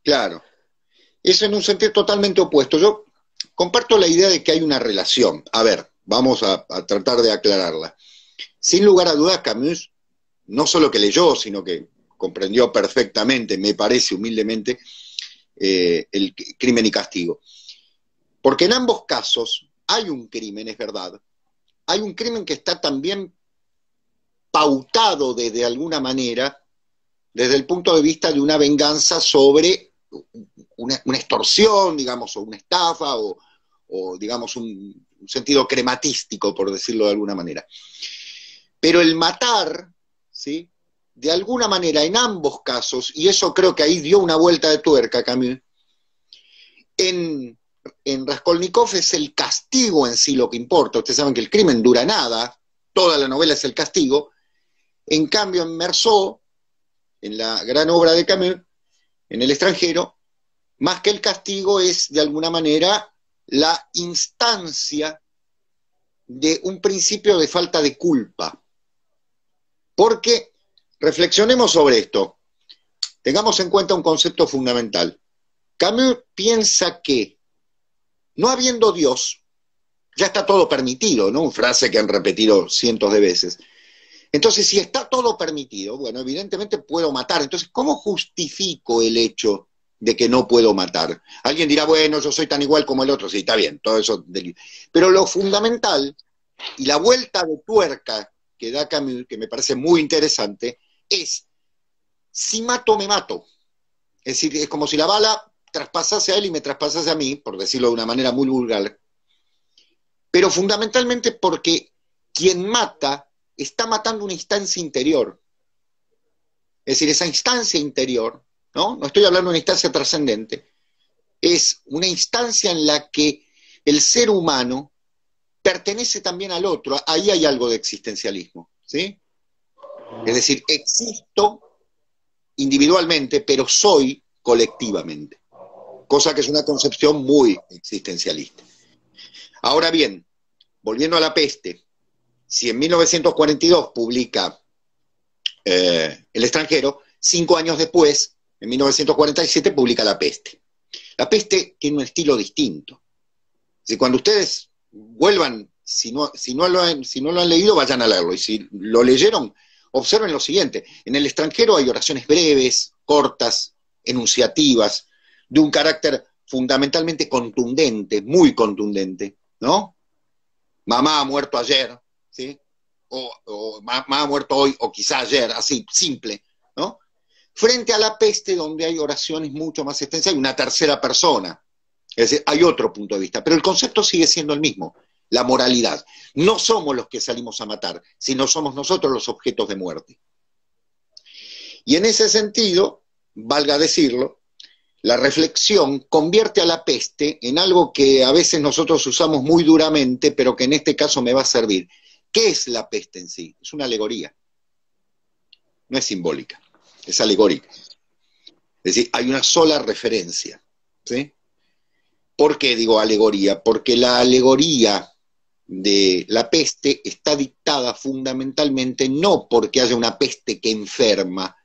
claro. Es en un sentido totalmente opuesto. Yo comparto la idea de que hay una relación. A ver, vamos a tratar de aclararla. Sin lugar a dudas, Camus no solo que leyó, sino que comprendió perfectamente, me parece humildemente, el crimen y castigo. Porque en ambos casos hay un crimen, es verdad. Hay un crimen que está también pautado desde alguna manera, desde el punto de vista de una venganza sobre una extorsión, digamos, o una estafa, o digamos, un sentido crematístico, por decirlo de alguna manera. Pero el matar, ¿sí? De alguna manera, en ambos casos, y eso creo que ahí dio una vuelta de tuerca, Camus, en Raskolnikov es el castigo en sí lo que importa. Ustedes saben que el crimen dura nada, toda la novela es el castigo. En cambio, en Meursault, en la gran obra de Camus, en El extranjero, más que el castigo es, de alguna manera, la instancia de un principio de falta de culpa. Porque, reflexionemos sobre esto, tengamos en cuenta un concepto fundamental. Camus piensa que, no habiendo Dios, ya está todo permitido, ¿no? Una frase que han repetido cientos de veces. Entonces, si está todo permitido, bueno, evidentemente puedo matar. Entonces, ¿cómo justifico el hecho de que no puedo matar? Alguien dirá, bueno, yo soy tan igual como el otro. Sí, está bien, todo eso. Pero lo fundamental y la vuelta de tuerca que da Camus, que me parece muy interesante, es, si mato, me mato. Es decir, es como si la bala traspasase a él y me traspasase a mí, por decirlo de una manera muy vulgar. Pero fundamentalmente porque quien mata está matando una instancia interior. Es decir, esa instancia interior, no estoy hablando de una instancia trascendente, es una instancia en la que el ser humano pertenece también al otro. Ahí hay algo de existencialismo, ¿sí? Es decir, existo individualmente, pero soy colectivamente, cosa que es una concepción muy existencialista. Ahora bien, volviendo a la peste, si en 1942 publica El extranjero, 5 años después, en 1947, publica La peste. La peste tiene un estilo distinto. Si cuando ustedes vuelvan, si no lo han leído, vayan a leerlo, y si lo leyeron, observen lo siguiente: en El extranjero hay oraciones breves, cortas, enunciativas, de un carácter fundamentalmente contundente, muy contundente, ¿no? Mamá ha muerto ayer, ¿sí? O mamá ha muerto hoy, o quizá ayer, así, simple, ¿no? Frente a la peste, donde hay oraciones mucho más extensas, hay una tercera persona, es decir, hay otro punto de vista, pero el concepto sigue siendo el mismo: la moralidad. No somos los que salimos a matar, sino somos nosotros los objetos de muerte. Y en ese sentido, valga decirlo, la reflexión convierte a la peste en algo que a veces nosotros usamos muy duramente, pero que en este caso me va a servir. ¿Qué es la peste en sí? Es una alegoría. No es simbólica, es alegórica. Es decir, hay una sola referencia, ¿sí? ¿Por qué digo alegoría? Porque la alegoría de la peste está dictada fundamentalmente no porque haya una peste que enferma,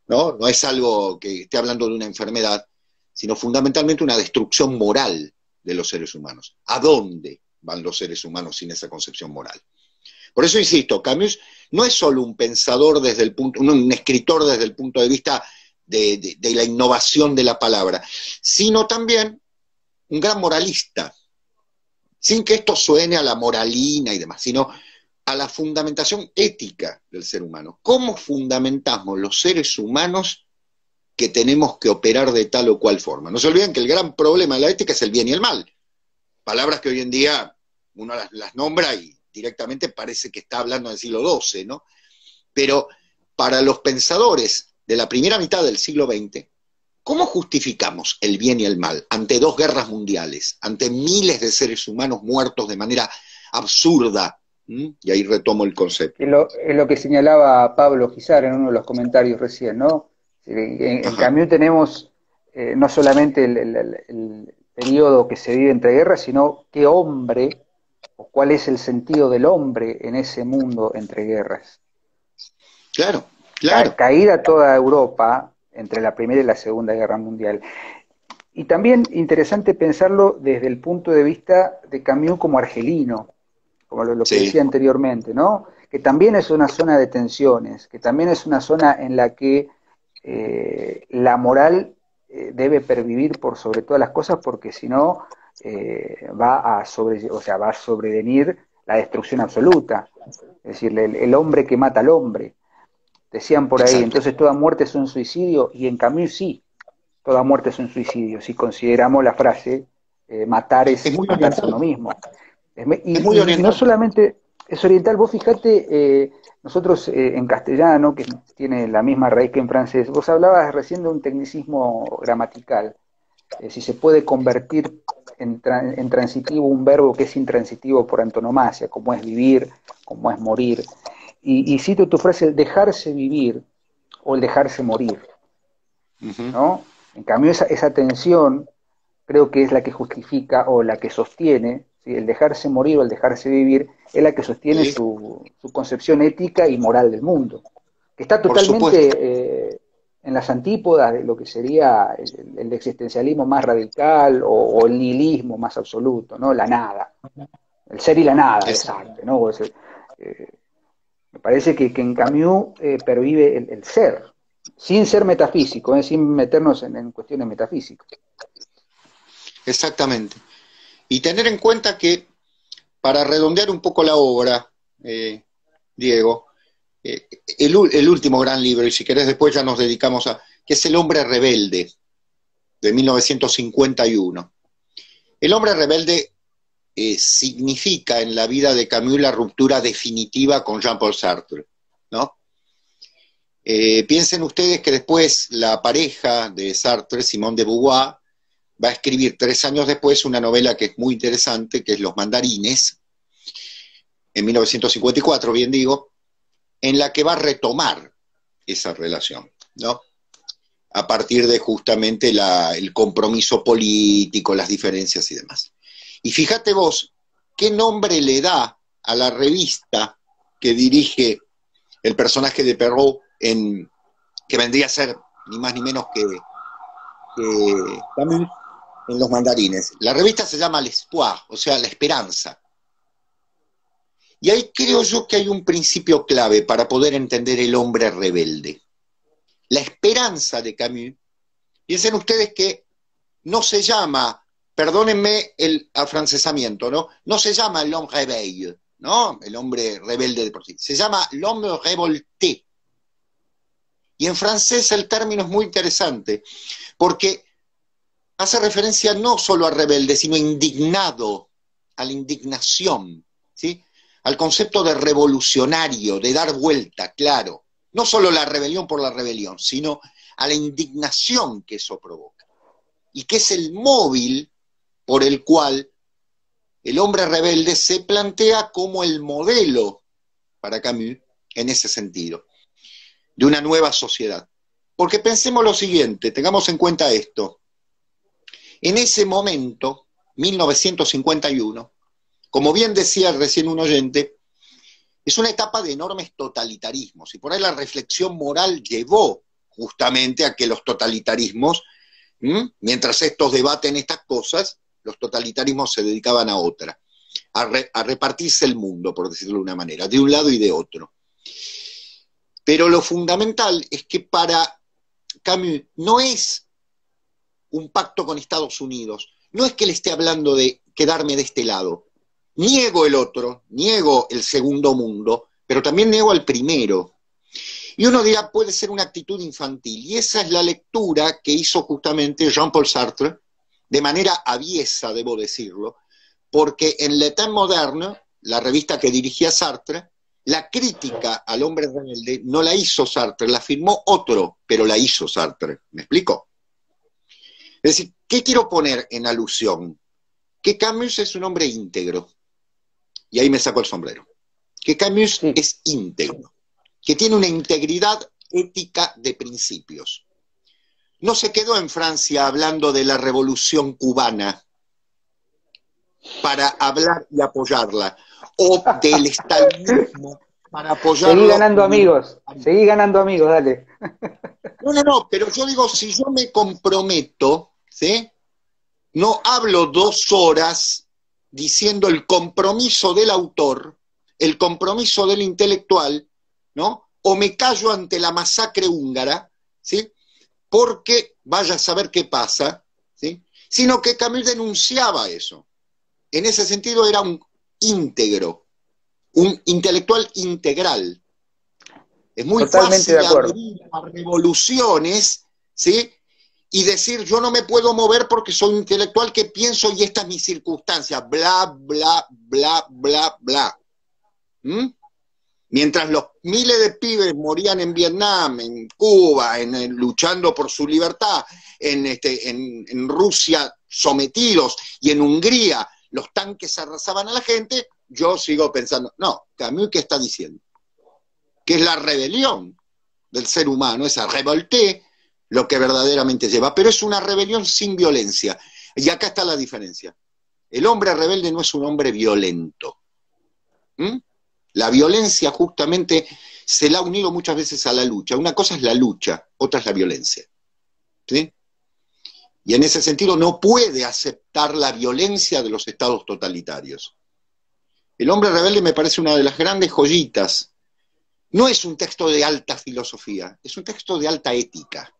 ¿no? No es algo que esté hablando de una enfermedad, sino fundamentalmente una destrucción moral de los seres humanos. ¿A dónde van los seres humanos sin esa concepción moral? Por eso insisto, Camus no es solo un pensador desde el punto, un escritor desde el punto de vista de la innovación de la palabra, sino también un gran moralista, sin que esto suene a la moralina y demás, sino a la fundamentación ética del ser humano. ¿Cómo fundamentamos los seres humanos que tenemos que operar de tal o cual forma? No se olviden que el gran problema de la ética es el bien y el mal. Palabras que hoy en día uno las nombra y directamente parece que está hablando del siglo XII, ¿no? Pero para los pensadores de la primera mitad del siglo XX, ¿cómo justificamos el bien y el mal ante 2 guerras mundiales, ante miles de seres humanos muertos de manera absurda? Y ahí retomo el concepto. Es lo que señalaba Pablo Gizar en uno de los comentarios recién, ¿no? En Camus tenemos no solamente el periodo que se vive entre guerras, sino qué hombre o cuál es el sentido del hombre en ese mundo entre guerras. Claro, claro. Caída toda Europa entre la Primera y la Segunda Guerra Mundial. Y también interesante pensarlo desde el punto de vista de Camus como argelino, como lo que decía anteriormente, ¿no? Que también es una zona de tensiones, que también es una zona en la que la moral debe pervivir por sobre todas las cosas, porque si no va a sobrevenir la destrucción absoluta. Es decir, el hombre que mata al hombre. Decían por ahí, Exacto. entonces toda muerte es un suicidio, y en Camus sí, toda muerte es un suicidio, si consideramos la frase, matar es matarse a uno mismo. Y no solamente es oriental, vos fijate, nosotros en castellano, que tiene la misma raíz que en francés, vos hablabas recién de un tecnicismo gramatical, si se puede convertir en transitivo un verbo que es intransitivo por antonomasia, como es vivir, como es morir. Y cito tu frase, el dejarse vivir o el dejarse morir, ¿no? En cambio, esa tensión creo que es la que justifica o la que sostiene, ¿sí? El dejarse morir o el dejarse vivir es la que sostiene su concepción ética y moral del mundo, que está totalmente en las antípodas de lo que sería el existencialismo más radical o el nihilismo más absoluto, ¿no? La nada, el ser y la nada, exacto, ¿no? Me parece que en Camus pervive el ser, sin ser metafísico, sin meternos en cuestiones metafísicas. Exactamente. Y tener en cuenta que, para redondear un poco la obra, Diego, el último gran libro, y si querés después ya nos dedicamos a, que es El hombre rebelde, de 1951. El hombre rebelde significa en la vida de Camus la ruptura definitiva con Jean-Paul Sartre, ¿no? Piensen ustedes que después la pareja de Sartre, Simone de Beauvoir, va a escribir 3 años después una novela que es muy interesante, que es Los Mandarines, en 1954, bien digo, en la que va a retomar esa relación, ¿no? A partir de justamente el compromiso político, las diferencias y demás. Y fíjate vos, ¿qué nombre le da a la revista que dirige el personaje de Perrault, que vendría a ser ni más ni menos que Camus en Los Mandarines? La revista se llama L'Espoir, o sea, la esperanza. Y ahí creo yo que hay un principio clave para poder entender el hombre rebelde. La esperanza de Camus, piensen ustedes que no se llama, perdónenme el afrancesamiento, ¿no? No se llama l'homme rebelle, ¿no? El hombre rebelde de por sí. Se llama l'homme révolté. Y en francés el término es muy interesante, porque hace referencia no solo a rebelde, sino indignado, a la indignación, ¿sí? Al concepto de revolucionario, de dar vuelta, claro. No solo la rebelión por la rebelión, sino a la indignación que eso provoca. Y que es el móvil por el cual el hombre rebelde se plantea como el modelo para Camus en ese sentido, de una nueva sociedad. Porque pensemos lo siguiente, tengamos en cuenta esto. En ese momento, 1951, como bien decía recién un oyente, es una etapa de enormes totalitarismos, y por ahí la reflexión moral llevó justamente a que los totalitarismos, mientras estos debaten estas cosas, los totalitarismos se dedicaban a otra, a repartirse el mundo, por decirlo de una manera, de un lado y de otro. Pero lo fundamental es que para Camus no es un pacto con Estados Unidos, no es que le esté hablando de quedarme de este lado. Niego el otro, niego el segundo mundo, pero también niego al primero. Y uno dirá, puede ser una actitud infantil, y esa es la lectura que hizo justamente Jean-Paul Sartre, de manera aviesa, debo decirlo, porque en Le Temps Moderne, la revista que dirigía Sartre, la crítica al hombre rebelde no la hizo Sartre, la firmó otro, pero la hizo Sartre. ¿Me explico? Es decir, ¿qué quiero poner en alusión? Que Camus es un hombre íntegro, y ahí me saco el sombrero. Que Camus Sí. es íntegro, que tiene una integridad ética de principios. No se quedó en Francia hablando de la revolución cubana para hablar y apoyarla, o del estalinismo para apoyarlo. Seguí ganando amigos, dale. No, pero yo digo, si yo me comprometo, ¿sí? No hablo 2 horas diciendo el compromiso del autor, el compromiso del intelectual, ¿no? O me callo ante la masacre húngara, ¿sí? Porque vaya a saber qué pasa, ¿sí? Sino que Camus denunciaba eso. En ese sentido era un íntegro, un intelectual integral. Es muy Totalmente fácil de acuerdo. abrir a revoluciones, ¿sí? Y decir, yo no me puedo mover porque soy un intelectual que pienso y esta es mi circunstancia, bla, bla, bla, bla, bla. Mientras los miles de pibes morían en Vietnam, en Cuba, luchando por su libertad, en Rusia sometidos y en Hungría los tanques arrasaban a la gente, yo sigo pensando, no, Camus, ¿qué está diciendo? Que es la rebelión del ser humano, esa revolté, lo que verdaderamente lleva, pero es una rebelión sin violencia. Y acá está la diferencia. El hombre rebelde no es un hombre violento. La violencia justamente se la ha unido muchas veces a la lucha. Una cosa es la lucha, otra es la violencia. ¿Sí? Y en ese sentido no puede aceptar la violencia de los estados totalitarios. El hombre rebelde me parece una de las grandes joyitas. No es un texto de alta filosofía, es un texto de alta ética.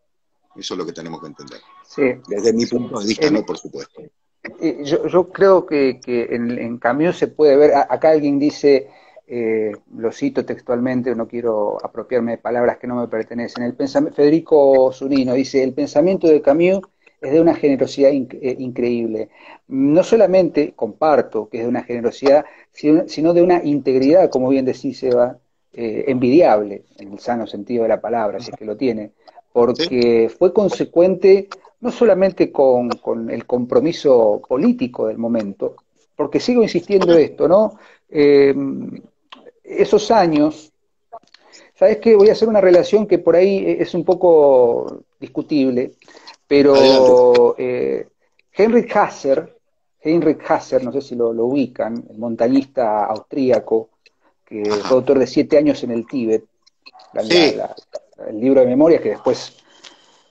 Eso es lo que tenemos que entender. Sí. Desde mi punto de vista, ¿no? Por supuesto. Yo creo que en Camus se puede ver, acá alguien dice, lo cito textualmente, no quiero apropiarme de palabras que no me pertenecen, Federico Zunino dice, el pensamiento de Camus es de una generosidad increíble. No solamente comparto que es de una generosidad, sino de una integridad, como bien decís, Eva, envidiable, en el sano sentido de la palabra, si es que lo tiene, ¿Sí? porque fue consecuente no solamente con el compromiso político del momento, porque sigo insistiendo esto, ¿no? Eh, esos años, ¿sabes qué? Voy a hacer una relación que por ahí es un poco discutible, Adelante. pero Heinrich Hasser, no sé si lo ubican, el montañista austríaco, que fue Ajá. autor de 7 años en el Tíbet, Sí, el libro de memorias que después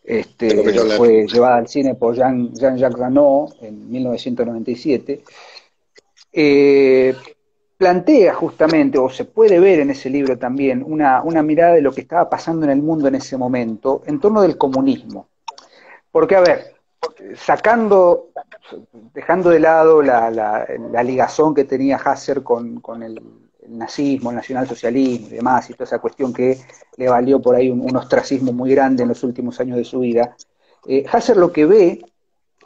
creo que yo la... fue llevada al cine por Jean-Jacques Rano en 1997, eh, plantea justamente, o se puede ver en ese libro también, una mirada de lo que estaba pasando en el mundo en ese momento en torno del comunismo. Porque, a ver, sacando, dejando de lado la ligazón que tenía Hasser con el nazismo, el nacionalsocialismo y demás, y toda esa cuestión que le valió por ahí un ostracismo muy grande en los últimos años de su vida, Hasser lo que ve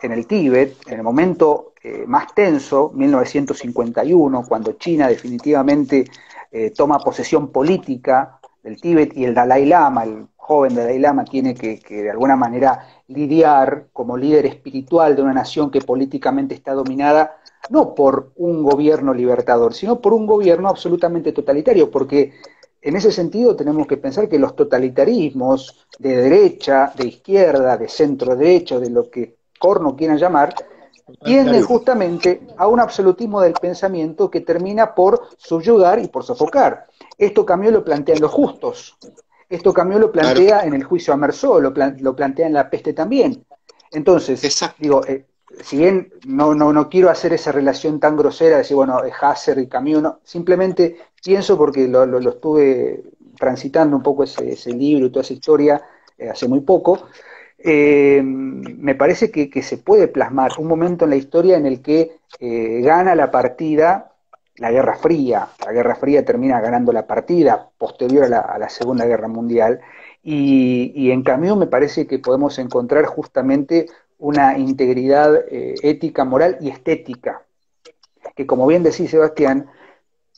en el Tíbet, en el momento más tenso, 1951, cuando China definitivamente toma posesión política del Tíbet y el Dalai Lama, el joven Dalai Lama, tiene que de alguna manera lidiar como líder espiritual de una nación que políticamente está dominada no por un gobierno libertador, sino por un gobierno absolutamente totalitario, porque en ese sentido tenemos que pensar que los totalitarismos de derecha, de izquierda, de centro derecha, de lo que Corno quieran llamar, tienden Totalitarismo. justamente a un absolutismo del pensamiento que termina por subyugar y por sofocar. Esto Camus lo plantea en Los Justos, esto Camus lo Claro, plantea en El Juicio a Meursault, lo plantea en La Peste también. Entonces, exacto. digo, si bien no quiero hacer esa relación tan grosera, de decir, bueno, Hasser y Camus, no, simplemente pienso porque lo estuve transitando un poco ese libro y toda esa historia hace muy poco, me parece que se puede plasmar un momento en la historia en el que gana la partida la Guerra Fría. La Guerra Fría termina ganando la partida posterior a la Segunda Guerra Mundial. Y en cambio me parece que podemos encontrar justamente una integridad ética, moral y estética, que como bien decís, Sebastián,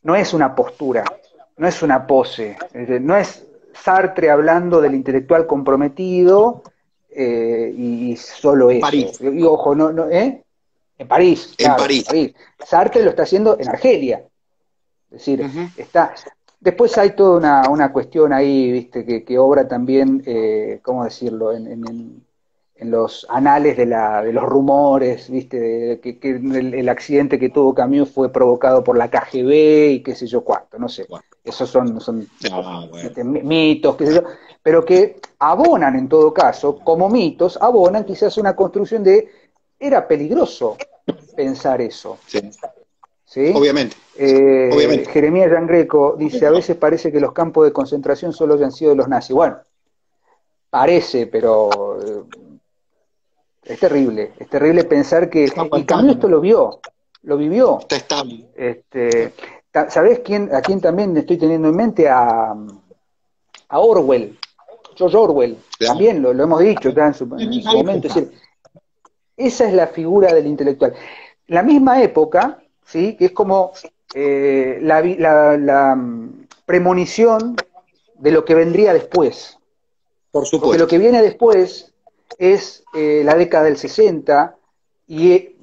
no es una postura, no es una pose, no es Sartre hablando del intelectual comprometido y solo En eso. París. Y ojo, En París, En claro, en París. París. Sartre lo está haciendo en Argelia. Es decir, Ujú. está. Después hay toda una cuestión ahí, viste, que obra también, ¿cómo decirlo?, en los anales de los rumores, viste, que el accidente que tuvo Camus fue provocado por la KGB y qué sé yo cuánto, no sé. Bueno, Esos son ah, bueno. mitos, qué sé yo, pero que abonan en todo caso, como mitos, abonan quizás una construcción de, era peligroso pensar eso, Sí, ¿sí? obviamente, obviamente. Jeremías Jan Greco dice, a veces parece que los campos de concentración solo hayan sido de los nazis. Bueno, parece, pero es terrible pensar Está que, y Camus esto aguantando. lo vio, lo vivió. Está estable. Este, ¿Sabés a quién también estoy teniendo en mente? A Orwell, George Orwell, Claro. también lo hemos dicho ya En en esa su momento, es época. decir, esa es la figura del intelectual. La misma época, ¿sí? Que es como premonición de lo que vendría después. Por Porque lo supuesto. que viene después es la década del 60 y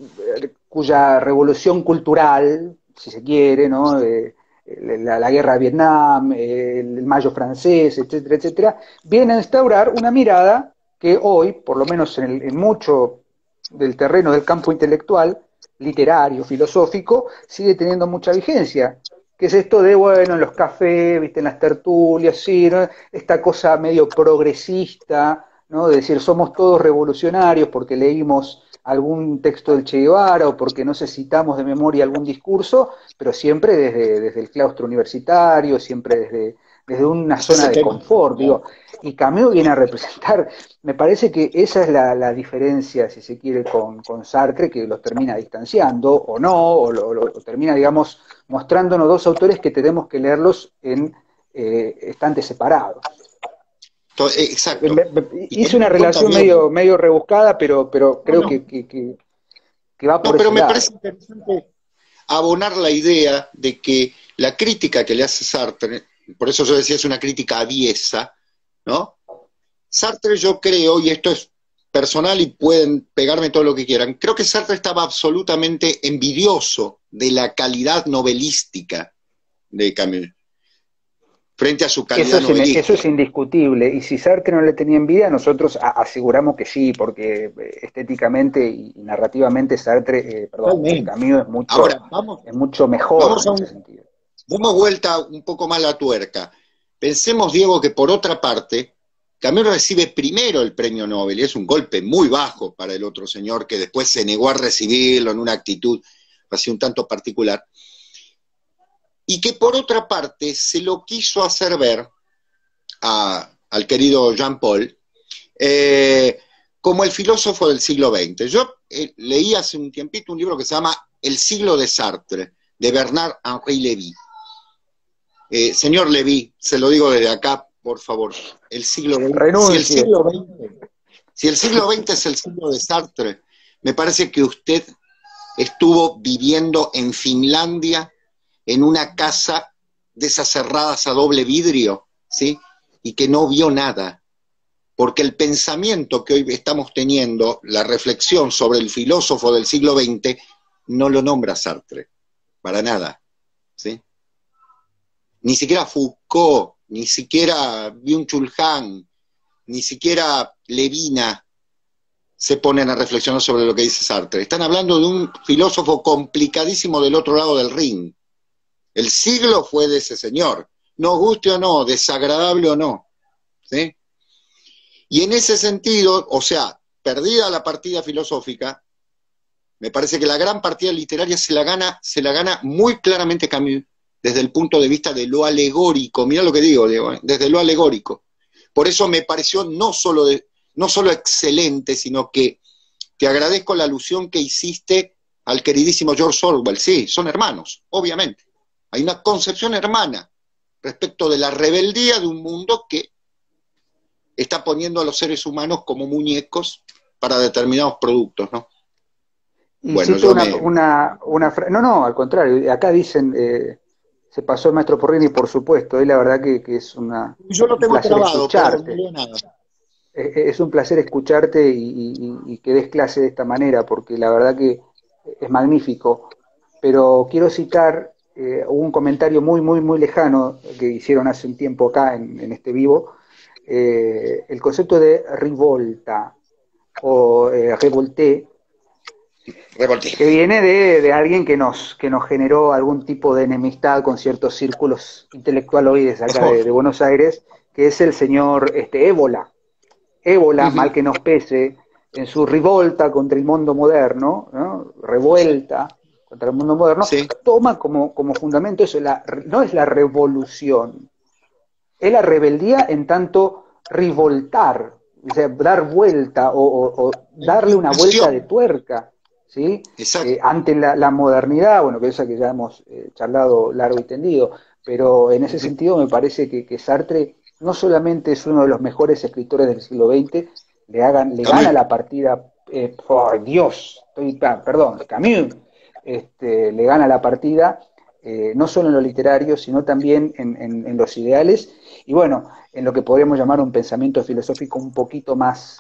cuya revolución cultural, si se quiere, ¿no? La guerra de Vietnam, el Mayo francés, etcétera, etcétera, viene a instaurar una mirada que hoy, por lo menos en mucho del terreno del campo intelectual, literario, filosófico, sigue teniendo mucha vigencia. Que es esto de, bueno, en los cafés, viste, en las tertulias, sí, ¿no? Esta cosa medio progresista, ¿no? De decir, somos todos revolucionarios porque leímos algún texto del Che Guevara o porque no sé, citamos de memoria algún discurso, pero siempre desde el claustro universitario, siempre desde una Ese es zona el de tema. confort, digo, y Camus viene a representar, me parece que esa es la diferencia, si se quiere, con Sartre, que los termina distanciando, o no, o termina, digamos, mostrándonos dos autores que tenemos que leerlos en estantes separados. Exacto. Y Hice teniendo una en cuenta, relación digo, medio rebuscada, pero no, creo no, que va no, por pero ese me parece lado. interesante abonar la idea de que la crítica que le hace Sartre por eso yo decía es una crítica aviesa, ¿no? Sartre yo creo, y esto es personal y pueden pegarme todo lo que quieran, creo que Sartre estaba absolutamente envidioso de la calidad novelística de Camus, frente a su calidad Eso es novelística. indiscutible. Y si Sartre no le tenía envidia, nosotros aseguramos que sí, porque estéticamente y narrativamente Sartre, perdón, Totalmente. Camus Ahora, es mucho mejor vamos en a ese un, sentido. demos vuelta un poco más la tuerca. Pensemos, Diego, que por otra parte, Camus recibe primero el premio Nobel, y es un golpe muy bajo para el otro señor que después se negó a recibirlo en una actitud así un tanto particular, y que por otra parte se lo quiso hacer ver al querido Jean Paul como el filósofo del siglo XX. Yo leí hace un tiempito un libro que se llama El siglo de Sartre, de Bernard-Henri Lévy. Señor Lévy, se lo digo desde acá, por favor, el siglo XX, Renuncie. si el siglo XX es el siglo de Sartre, me parece que usted estuvo viviendo en Finlandia en una casa de esas cerradas a doble vidrio, ¿sí? Y que no vio nada, porque el pensamiento que hoy estamos teniendo, la reflexión sobre el filósofo del siglo XX, no lo nombra Sartre, para nada, ¿sí? Ni siquiera Foucault, ni siquiera Byung-Chul Han, ni siquiera Levina se ponen a reflexionar sobre lo que dice Sartre. Están hablando de un filósofo complicadísimo del otro lado del ring. El siglo fue de ese señor, nos guste o no, desagradable o no, ¿sí? Y en ese sentido, o sea, perdida la partida filosófica, me parece que la gran partida literaria se la gana muy claramente Camus, desde el punto de vista de lo alegórico. Mirá lo que digo, Diego, desde lo alegórico. Por eso me pareció no solo excelente, sino que te agradezco la alusión que hiciste al queridísimo George Orwell. Sí, son hermanos, obviamente. Hay una concepción hermana respecto de la rebeldía de un mundo que está poniendo a los seres humanos como muñecos para determinados productos, ¿no? Y Bueno, cito yo me... no, no, al contrario, acá dicen, se pasó el maestro Porrini, por supuesto, y la verdad que es Yo lo un tengo placer trabado, pero no escucharte. leo nada. Es un placer escucharte y que des clase de esta manera, porque la verdad que es magnífico. Pero quiero citar un comentario muy, muy, muy lejano que hicieron hace un tiempo acá en este vivo, el concepto de rivolta o revolté, Revolté. que viene de alguien que nos generó algún tipo de enemistad con ciertos círculos intelectualoides acá de Buenos Aires, que es el señor Ébola. Ébola, mal que nos pese, en su revolta contra el mundo moderno, ¿no? Revuelta contra el mundo moderno, Sí, toma como fundamento eso, no es la revolución, es la rebeldía en tanto revoltar, o sea, dar vuelta o la darle una vuelta de indignación. tuerca, ¿sí? Exacto. Ante la modernidad, bueno, que esa que ya hemos charlado largo y tendido, pero en ese sentido me parece que Sartre no solamente es uno de los mejores escritores del siglo XX, le gana Camus. la partida, por Dios, perdón, Camus, le gana la partida, no solo en lo literario, sino también en los ideales, y bueno, en lo que podríamos llamar un pensamiento filosófico un poquito más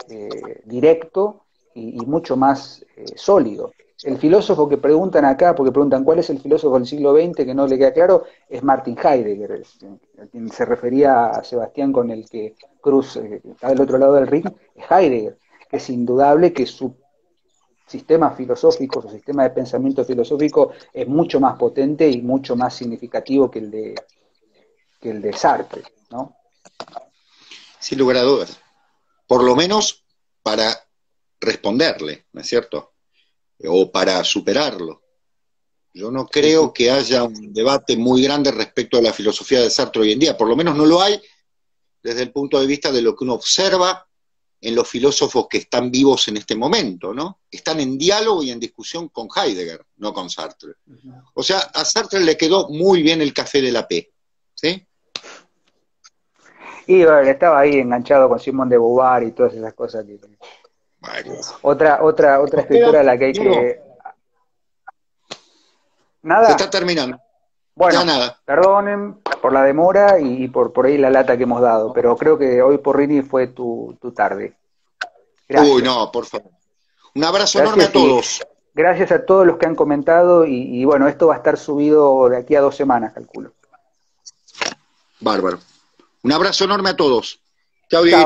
directo y mucho más sólido. El filósofo que preguntan acá, porque preguntan cuál es el filósofo del siglo XX, que no le queda claro, es Martin Heidegger, a quien se refería a Sebastián con el que Cruz está del otro lado del ring, es Heidegger, que es indudable que su sistema filosófico, su sistema de pensamiento filosófico es mucho más potente y mucho más significativo que el de Sartre, ¿no? Sin lugar a dudas. Por lo menos para responderle, ¿no es cierto? O para superarlo. Yo no Sí, creo sí. que haya un debate muy grande respecto a la filosofía de Sartre hoy en día. Por lo menos no lo hay desde el punto de vista de lo que uno observa en los filósofos que están vivos en este momento, ¿no? Están en diálogo y en discusión con Heidegger, no con Sartre. O sea, a Sartre le quedó muy bien el café de la P, ¿sí? Y bueno, estaba ahí enganchado con Simón de Beauvoir y todas esas cosas. Bueno, Otra nos queda, escritora a la que hay Diego, que... se está Nada, terminando. Bueno, Ya nada. perdonen por la demora y por ahí la lata que hemos dado, pero creo que hoy por Rini fue tu tarde. Uy, Gracias. no, por favor. Un abrazo enorme a Gracias y todos. gracias a todos los que han comentado y bueno, esto va a estar subido de aquí a 2 semanas, calculo. Bárbaro. Un abrazo enorme a todos. Chao, Chao. Dieguito.